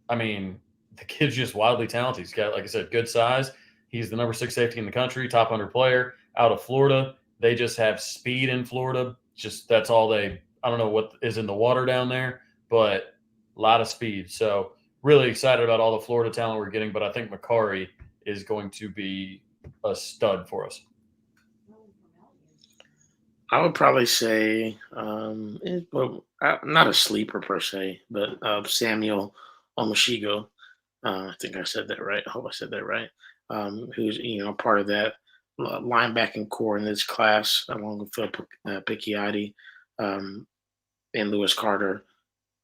the kid's just wildly talented. He's got, like I said, good size. He's the number 6 safety in the country, top 100 player out of Florida. They just have speed in Florida. Just that's all I don't know what is in the water down there, but a lot of speed. So really excited about all the Florida talent we're getting, but I think Makari is going to be a stud for us. I would probably say, not a sleeper per se, but Samuel Omashigo. I think I said that right. I hope I said that right. Who's part of that linebacking core in this class, along with Phil Picchiotti and Lewis Carter.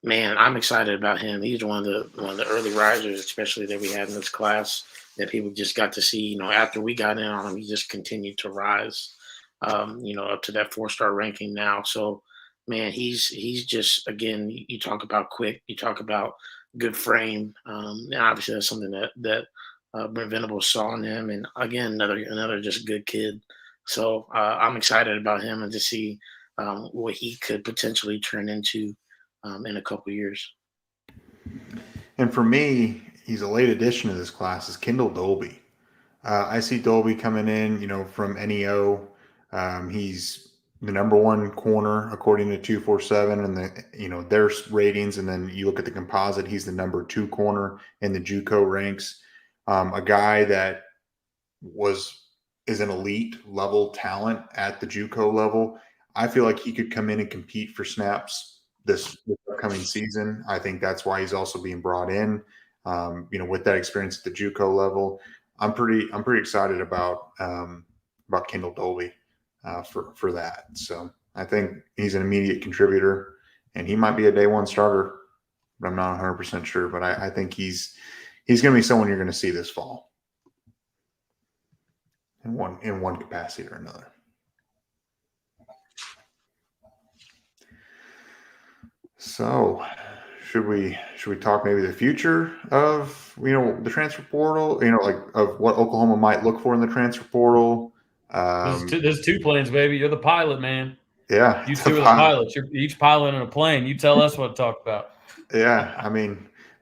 Man, I'm excited about him. He's one of the early risers, especially that we had in this class, that people just got to see. After we got in on him, he just continued to rise. Up to that 4-star ranking now. So, man, he's just, again, you talk about quick, you talk about good frame. And obviously that's something that Brent Venables saw in him. And again, another just good kid. So I'm excited about him and to see what he could potentially turn into in a couple years. And for me, he's a late addition to this class is Kendall Dolby. I see Dolby coming in, from NEO. He's the number 1 corner according to 247 and their ratings. And then you look at the composite, he's the number 2 corner in the JUCO ranks. A guy that is an elite level talent at the JUCO level. I feel like he could come in and compete for snaps this upcoming season. I think that's why he's also being brought in. With that experience at the JUCO level, I'm pretty excited about Kendall Dolby for that. So I think he's an immediate contributor, and he might be a day 1 starter, but I'm not 100% sure. But I think he's going to be someone you're going to see this fall in one capacity or another. So should we talk maybe the future of the transfer portal, of what Oklahoma might look for in the transfer portal? There's 2 planes, baby. You're the pilot, man. Yeah, you 2 are the pilots. You're each pilot in a plane. You tell us what to talk about. Yeah,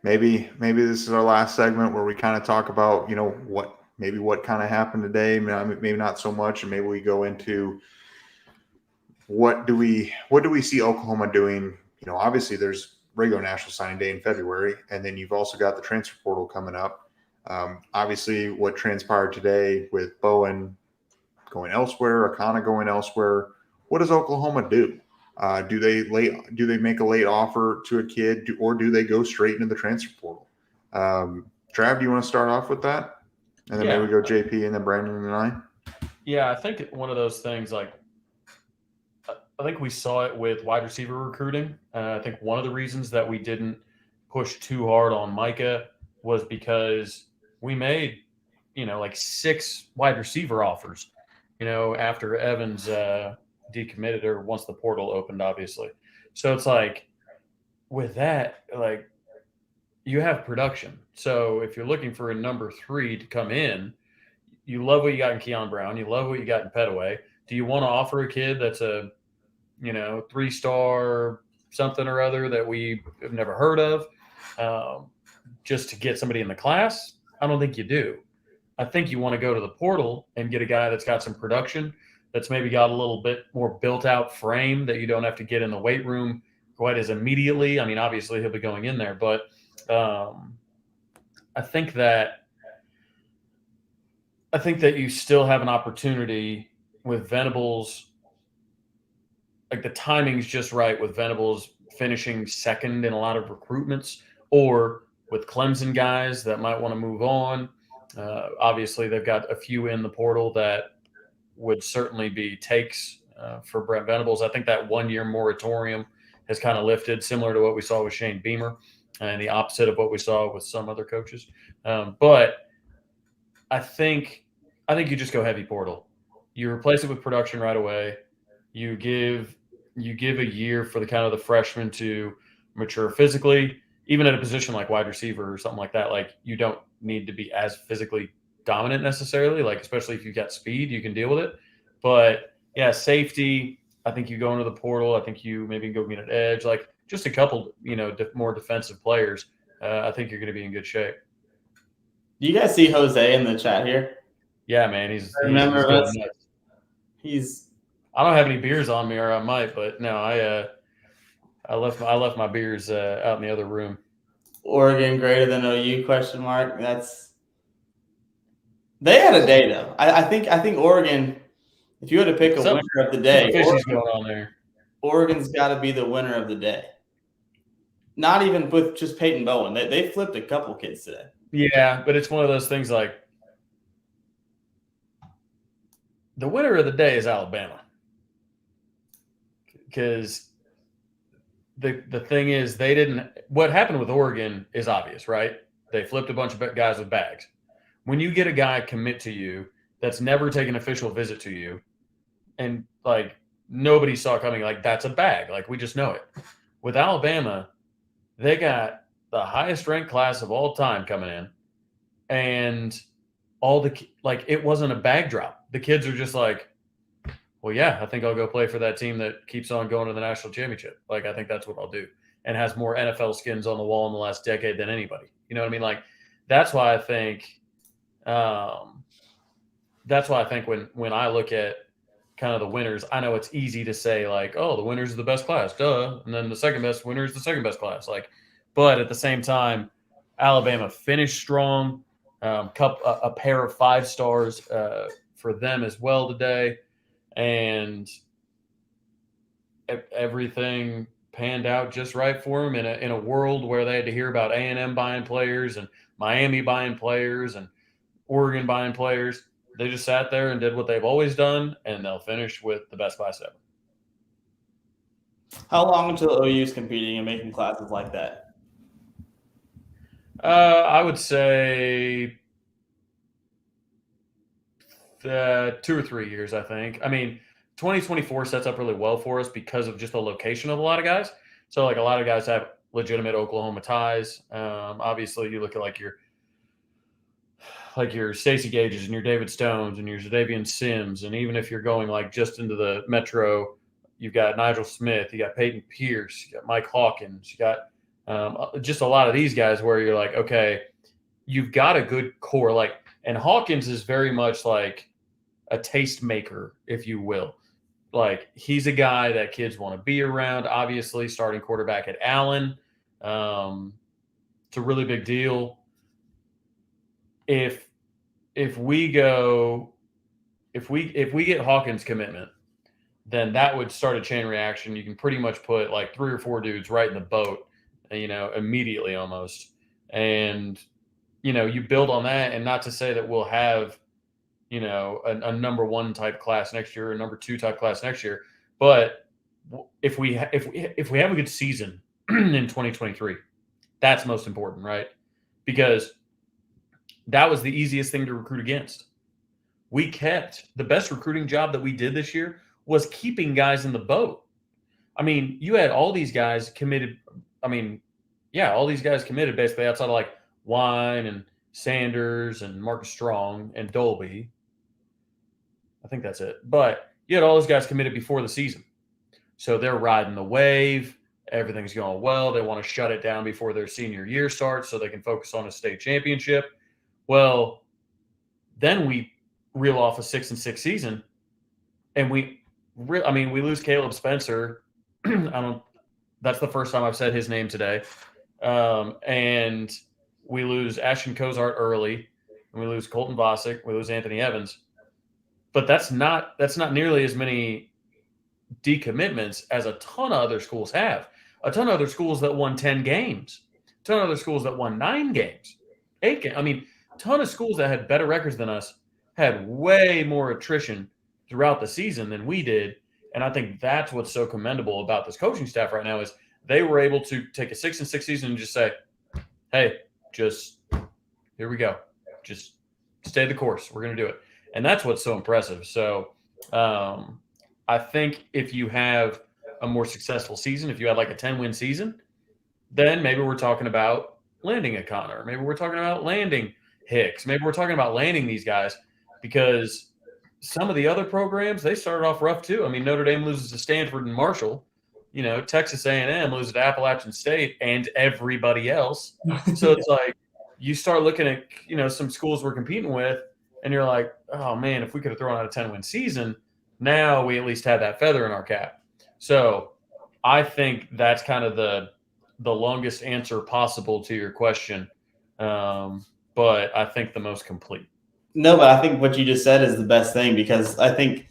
maybe this is our last segment where we kind of talk about what kind of happened today. Maybe not so much, and maybe we go into what do we see Oklahoma doing. Obviously there's regular national signing day in February, and then you've also got the transfer portal coming up. Obviously, what transpired today with Bowen going elsewhere, Akana going elsewhere. What does Oklahoma do? Do they make a late offer to a kid, or do they go straight into the transfer portal? Trav, do you want to start off with that, and then maybe we go JP and then Brandon and I? Yeah, I think one of those things, like I think we saw it with wide receiver recruiting. I think one of the reasons that we didn't push too hard on Micah was because we made like 6 wide receiver offers, after Evans decommitted or once the portal opened, obviously. So it's like with that, like you have production. So if you're looking for a number 3 to come in, you love what you got in Keon Brown. You love what you got in Petaway. Do you want to offer a kid that's a, 3-star something or other that we have never heard of, just to get somebody in the class? I don't think you do. I think you want to go to the portal and get a guy that's got some production, that's maybe got a little bit more built out frame that you don't have to get in the weight room quite as immediately. I mean, obviously he'll be going in there, but I think that you still have an opportunity with Venables. Like the timing's just right with Venables finishing second in a lot of recruitments, or with Clemson guys that might want to move on. Obviously, they've got a few in the portal that would certainly be takes for Brent Venables. I think that 1-year moratorium has kind of lifted, similar to what we saw with Shane Beamer, and the opposite of what we saw with some other coaches. But I think you just go heavy portal. You replace it with production right away. You give a year for the kind of the freshmen to mature physically, even at a position like wide receiver or something like that. Like you don't need to be as physically dominant necessarily, like especially if you've got speed, you can deal with it. But yeah, safety, I think you go into the portal. I think you maybe go get an edge, like just a couple, more defensive players. I think you're going to be in good shape. Do you guys see Jose in the chat here? Yeah, man, he's I going nuts. He's. I don't have any beers on me, or I might, but no, I left my beers out in the other room. Oregon greater than OU ? They had a day though. I think Oregon. If you had to pick a winner of the day, Fishy's going on there. Oregon's got to be the winner of the day. Not even with just Peyton Bowen. They flipped a couple kids today. Yeah, but it's one of those things like the winner of the day is Alabama. Because the thing is, what happened with Oregon is obvious, right? They flipped a bunch of guys with bags. When you get a guy commit to you that's never taken an official visit to you, and like nobody saw coming, like that's a bag. Like we just know it. With Alabama, they got the highest ranked class of all time coming in, and it wasn't a bag drop. The kids are just like, well, yeah, I think I'll go play for that team that keeps on going to the national championship. Like, I think that's what I'll do, and has more NFL skins on the wall in the last decade than anybody. You know what I mean? Like, that's why I think when I look at kind of the winners, I know it's easy to say like, oh, the winners are the best class, duh. And then the second best winner is the second best class. Like, but at the same time, Alabama finished strong. A pair of 5 stars for them as well today. And everything panned out just right for them in a world where they had to hear about A&M buying players and Miami buying players and Oregon buying players. They just sat there and did what they've always done, and they'll finish with the best class ever. How long until OU's competing and making classes like that? I would say 2 or 3 years, I think. I mean, 2024 sets up really well for us because of just the location of a lot of guys. So, like, a lot of guys have legitimate Oklahoma ties. Obviously, you look at your Stacey Gages and your David Stones and your Zadavian Sims, and even if you're going like just into the metro, you've got Nigel Smith, you got Peyton Pierce, you got Mike Hawkins, you got just a lot of these guys where you're like, okay, you've got a good core. Like, and Hawkins is very much like a tastemaker, if you will. Like, he's a guy that kids want to be around. Obviously, starting quarterback at Allen, it's a really big deal. If we get Hawkins' commitment, then that would start a chain reaction. You can pretty much put like 3 or 4 dudes right in the boat, immediately almost. And, you build on that, and not to say that we'll have, a number 1 type class next year, or a number 2 type class next year. But if we have a good season in 2023, that's most important, right? Because that was the easiest thing to recruit against. We kept the best recruiting job that we did this year was keeping guys in the boat. I mean, you had all these guys committed. I mean, yeah, all these guys committed basically outside of like Wine and Sanders and Marcus Strong and Dolby. I think that's it. But you had all those guys committed before the season. So they're riding the wave. Everything's going well. They want to shut it down before their senior year starts so they can focus on a state championship. Well, then we reel off a 6-6 season, and we lose Caleb Spencer. That's the first time I've said his name today. And we lose Ashton Cozart early, and we lose Colton Vosick. We lose Anthony Evans. But that's not nearly as many decommitments as a ton of other schools have. A ton of other schools that won 10 games. A ton of other schools that won 9 games, 8 games. I mean, a ton of schools that had better records than us had way more attrition throughout the season than we did. And I think that's what's so commendable about this coaching staff right now is they were able to take a 6-6 season and just say, hey, just here we go. Just stay the course. We're going to do it. And that's what's so impressive. So I think if you have a more successful season, if you had like a 10-win season, then maybe we're talking about landing a Connor. Maybe we're talking about landing Hicks. Maybe we're talking about landing these guys because some of the other programs, they started off rough too. I mean, Notre Dame loses to Stanford and Marshall. You know, Texas A&M loses to Appalachian State and everybody else. So it's like you start looking at, you know, some schools we're competing with and you're like, oh, man, if we could have thrown out a 10-win season, now we at least had that feather in our cap. So I think that's kind of the longest answer possible to your question, but I think the most complete. No, but I think what you just said is the best thing because I think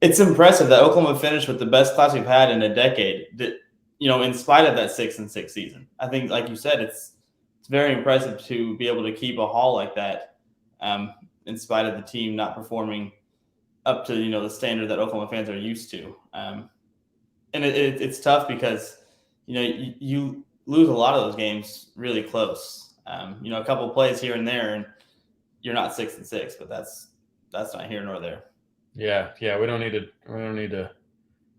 it's impressive that Oklahoma finished with the best class we've had in a decade. That, you know, in spite of that 6-6 season, I think, like you said, it's very impressive to be able to keep a haul like that, in spite of the team not performing up to, you know, the standard that Oklahoma fans are used to. And it's tough because, you know, you lose a lot of those games really close. You know, a couple of plays here and there, and you're not 6-6, but that's not here nor there. Yeah. We don't need to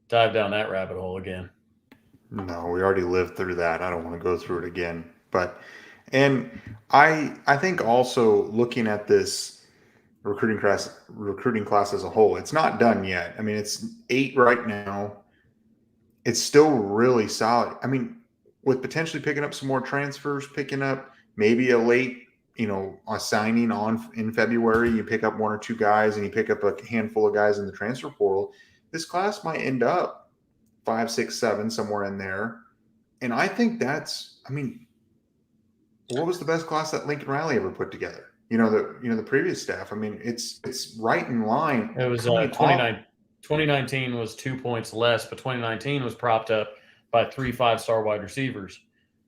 dive down that rabbit hole again. No, we already lived through that. I don't want to go through it again. And I think also looking at this recruiting class as a whole, it's not done yet. I mean, it's 8 right now. It's still really solid. I mean, with potentially picking up some more transfers, picking up maybe a late, you know, a signing on in February, you pick up 1 or 2 guys and you pick up a handful of guys in the transfer portal. This class might end up 5, 6, 7, somewhere in there. And I think that's, I mean, what was the best class that Lincoln Riley ever put together? The previous staff. I mean, it's right in line. It was 2019 was 2 points less, but 2019 was propped up by 3 5-star wide receivers.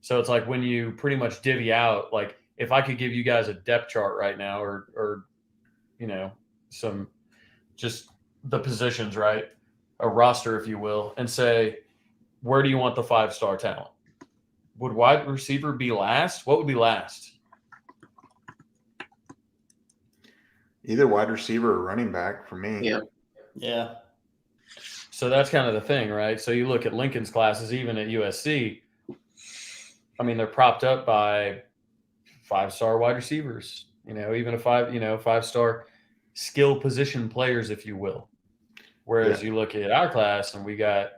So it's like when you pretty much divvy out, like if I could give you guys a depth chart right now or you know, some just the positions, right? A roster, if you will, and say, where do you want the 5-star talent? Would wide receiver be last? What would be last? Either wide receiver or running back for me. Yeah. So that's kind of the thing, right? So you look at Lincoln's classes, even at USC, I mean, they're propped up by 5-star wide receivers, you know, even a 5-star skill position players, if you will. Whereas you look at our class and we got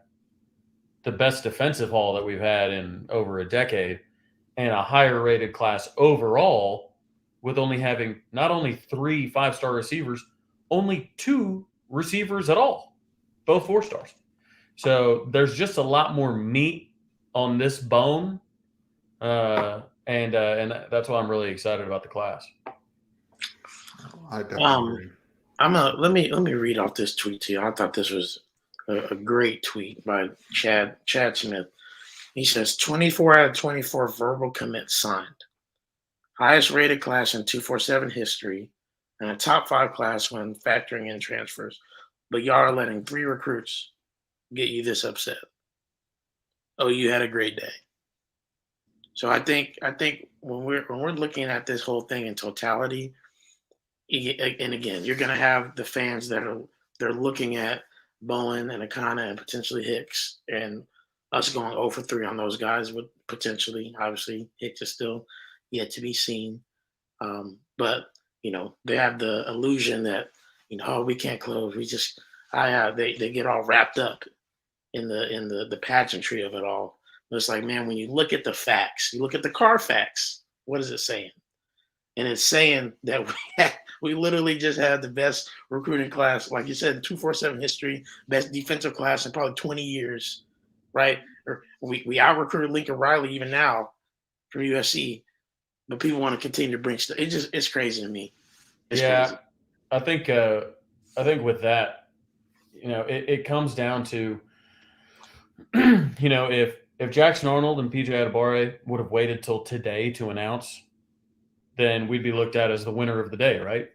the best defensive haul that we've had in over a decade and a higher rated class overall with only having not only 3 5-star receivers, only 2 receivers at all, both 4 stars. So there's just a lot more meat on this bone. And that's why I'm really excited about the class. I definitely agree. Let me read off this tweet to you. I thought this was a great tweet by Chad Smith. He says 24 out of 24 verbal commits signed, highest rated class in 247 history, and a top 5 class when factoring in transfers. But y'all are letting 3 recruits get you this upset. Oh, you had a great day. So I think when we're looking at this whole thing in totality, and again, you're going to have the fans they're looking at Bowen and Akana and potentially Hicks, and us going 0 for 3 on those guys would potentially, obviously, Hicks is still yet to be seen. But they have the illusion that oh, we can't close. They get all wrapped up in the pageantry of it all. But it's like, man, when you look at the facts, you look at the car facts, what is it saying? And it's saying that we literally just had the best recruiting class, like you said, in 247 history, best defensive class in probably 20 years, right? Or we out recruited Lincoln Riley even now from USC, but people want to continue to bring stuff. It's crazy to me. It's crazy. I think with that, it comes down to, if Jackson Arnold and PJ Adebawore would have waited till today to announce, then we'd be looked at as the winner of the day, right?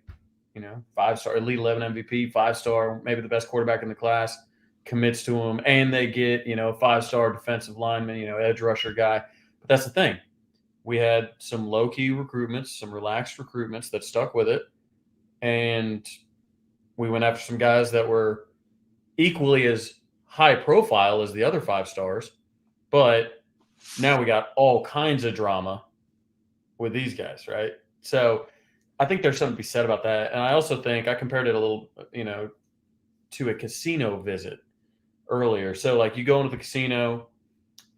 5-star, Elite 11 MVP, 5-star, maybe the best quarterback in the class, commits to him, and they get, 5-star defensive lineman, edge rusher guy. But that's the thing. We had some low-key recruitments, some relaxed recruitments that stuck with it, and we went after some guys that were equally as high profile as the other 5-stars, but now we got all kinds of drama with these guys, right? So I think there's something to be said about that. And I also think I compared it a little, to a casino visit earlier. So like you go into the casino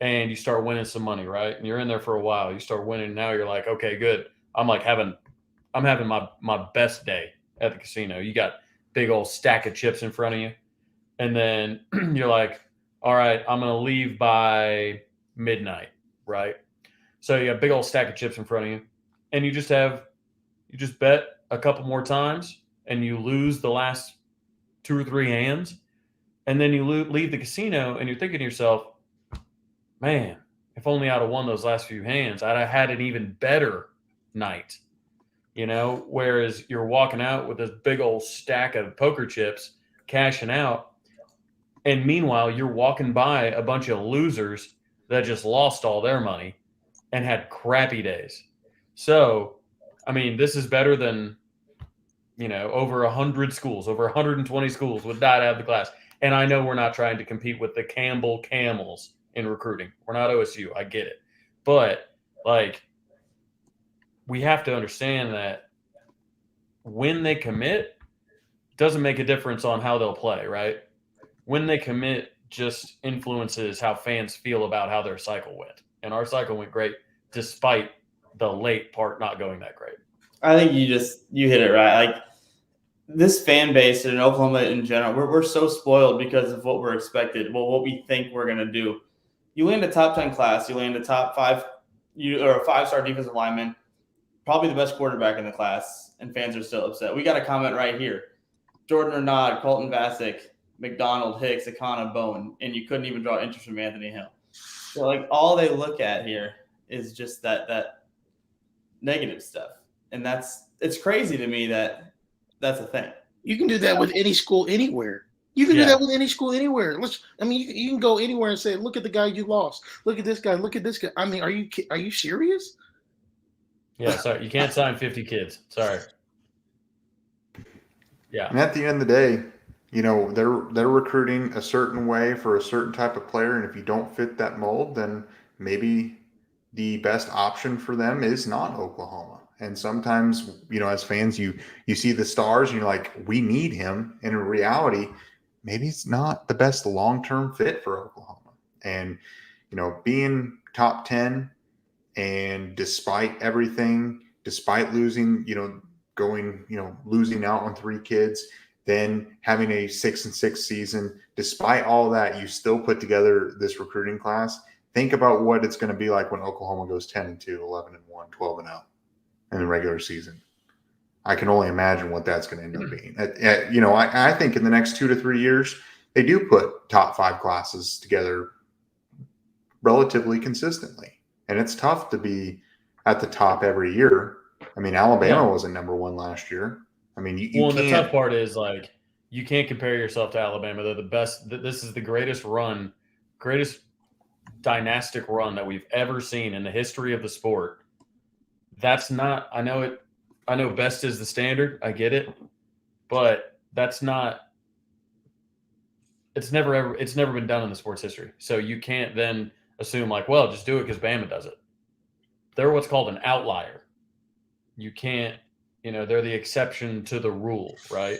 and you start winning some money, right? And you're in there for a while. You start winning. And now you're like, okay, good. I'm having my best day at the casino. You got big old stack of chips in front of you. And then you're like, all right, I'm going to leave by midnight, right? So you have a big old stack of chips in front of you, and you just bet a couple more times, and you lose the last 2 or 3 hands, and then you leave the casino, and you're thinking to yourself, man, if only I'd have won those last few hands, I'd have had an even better night, whereas you're walking out with this big old stack of poker chips, cashing out, and meanwhile, you're walking by a bunch of losers that just lost all their money and had crappy days. So, this is better than, over 100 schools, over 120 schools would not have the class. And I know we're not trying to compete with the Campbell Camels in recruiting. We're not OSU. I get it. But, we have to understand that when they commit, it doesn't make a difference on how they'll play, right? When they commit just influences how fans feel about how their cycle went. And our cycle went great despite the late part not going that great. I think you hit it right. Like this fan base in Oklahoma in general, we're so spoiled because of what we're expected. Well, what we think we're going to do. You land a top 10 class, you land a top 5, or a 5-star defensive lineman, probably the best quarterback in the class, and fans are still upset. We got a comment right here. Jordan Renaud, Colton Vasek, McDonald, Hicks, Akana, Bowen, and you couldn't even draw interest from Anthony Hill. So all they look at here is just that negative stuff. And it's crazy to me that that's a thing. You can do that with any school anywhere. You can do that with any school anywhere. You can go anywhere and say, look at the guy you lost. Look at this guy. Look at this guy. Are you serious? Yeah, sorry. You can't sign 50 kids. Sorry. Yeah. And at the end of the day, they're recruiting a certain way for a certain type of player. And if you don't fit that mold, then maybe the best option for them is not Oklahoma. And sometimes, as fans, you see the stars and you're like, we need him. And in reality, maybe it's not the best long-term fit for Oklahoma. And, being top 10 and despite everything, despite losing, losing out on 3 kids, then having a 6-6 season, despite all that, you still put together this recruiting class. Think about what it's going to be like when Oklahoma goes 10-2, 11-1, 12-0 in the regular season. I can only imagine what that's going to end up being. I think in the next 2 to 3 years, they do put top 5 classes together relatively consistently. And it's tough to be at the top every year. Alabama wasn't number 1 last year. You can't. The tough part is you can't compare yourself to Alabama. They're the best. This is the greatest dynastic run that we've ever seen in the history of the sport. that's not. I know best is the standard. I get it, but that's not. It's never been done in the sports history. So you can't then assume like, well, just do it because Bama does it. They're what's called an outlier. You can't, they're the exception to the rule, right?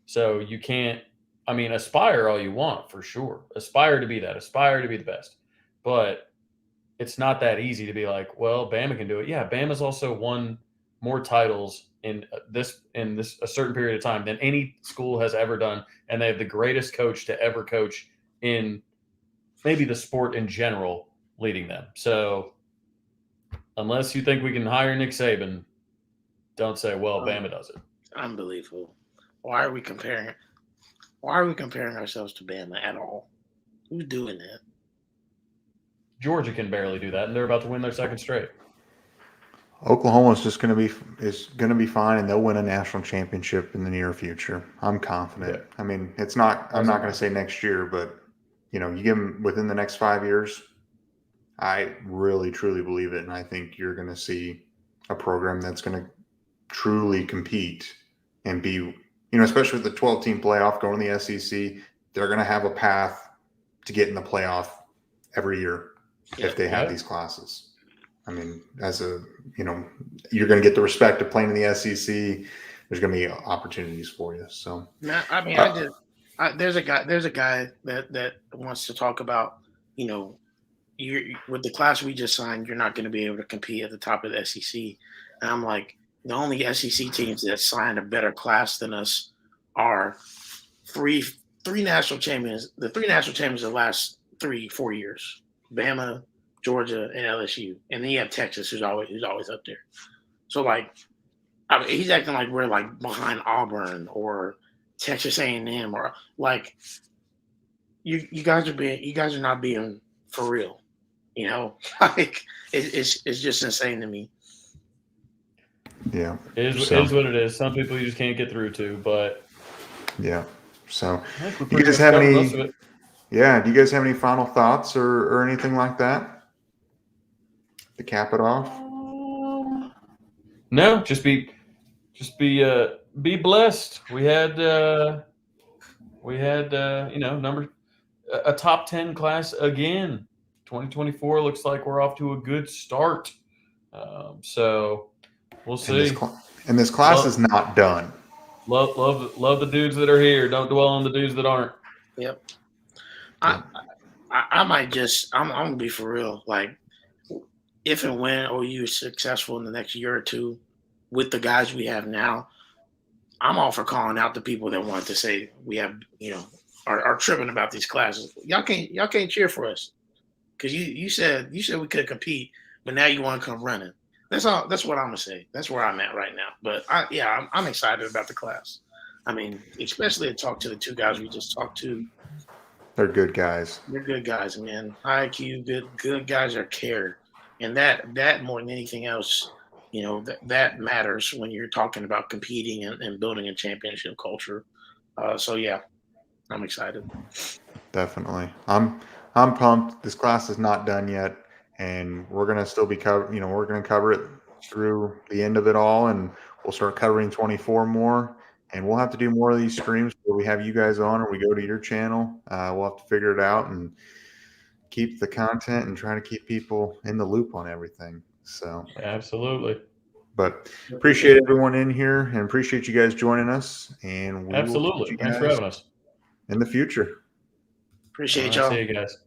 So you can't, aspire all you want for sure. Aspire to be that, aspire to be the best. But it's not that easy to be like, well, Bama can do it. Yeah, Bama's also won more titles in this a certain period of time than any school has ever done, and they have the greatest coach to ever coach in maybe the sport in general leading them. So unless you think we can hire Nick Saban, don't say, well, Bama does it. Unbelievable. Why are we comparing ourselves to Bama at all? Who's doing that? Georgia can barely do that, and they're about to win their second straight. Oklahoma's just going to be fine, and they'll win a national championship in the near future. I'm confident. Yeah. It's not. I'm not going to say next year, but you give them within the next 5 years. I really, truly believe it, and I think you're going to see a program that's going to truly compete and be, especially with the 12-team playoff going to the SEC, they're going to have a path to get in the playoff every year if they have these classes. You're going to get the respect of playing in the SEC. There's going to be opportunities for you. So, there's a guy that wants to talk about, with the class we just signed, you're not going to be able to compete at the top of the SEC. And I'm like, the only SEC teams that signed a better class than us are three national champions. The three national champions of the last 3-4 years: Bama, Georgia, and LSU. And then you have Texas, who's always up there. So he's acting like we're like behind Auburn or Texas A&M, or like you guys are not being for real. It's just insane to me. Yeah, it is what it is. Some people you just can't get through to, but yeah. So, do you guys have any? Yeah, do you guys have any final thoughts or anything like that to cap it off? No, just be blessed. We had a top 10 class again. 2024 looks like we're off to a good start. So we'll see. And this class is not done. Love the dudes that are here. Don't dwell on the dudes that aren't. Yep. I might just I'm gonna be for real. Like, if and when OU is successful in the next year or two with the guys we have now, I'm all for calling out the people that want to say we have, are tripping about these classes. Y'all can't cheer for us because you said we could compete, but now you want to come running. That's all. That's what I'm gonna say. That's where I'm at right now. But I'm excited about the class. Especially to talk to the two guys we just talked to. They're good guys. They're good guys, man. IQ, good guys are cared, and that more than anything else, that matters when you're talking about competing and building a championship culture. I'm excited. Definitely. I'm pumped. This class is not done yet, and we're gonna still be we're gonna cover it through the end of it all, and we'll start covering 24 more. And we'll have to do more of these streams where we have you guys on or we go to your channel. We'll have to figure it out and keep the content and try to keep people in the loop on everything. So absolutely. But appreciate everyone in here and appreciate you guys joining us. And absolutely. Thanks for having us. In the future. Appreciate y'all. See you guys.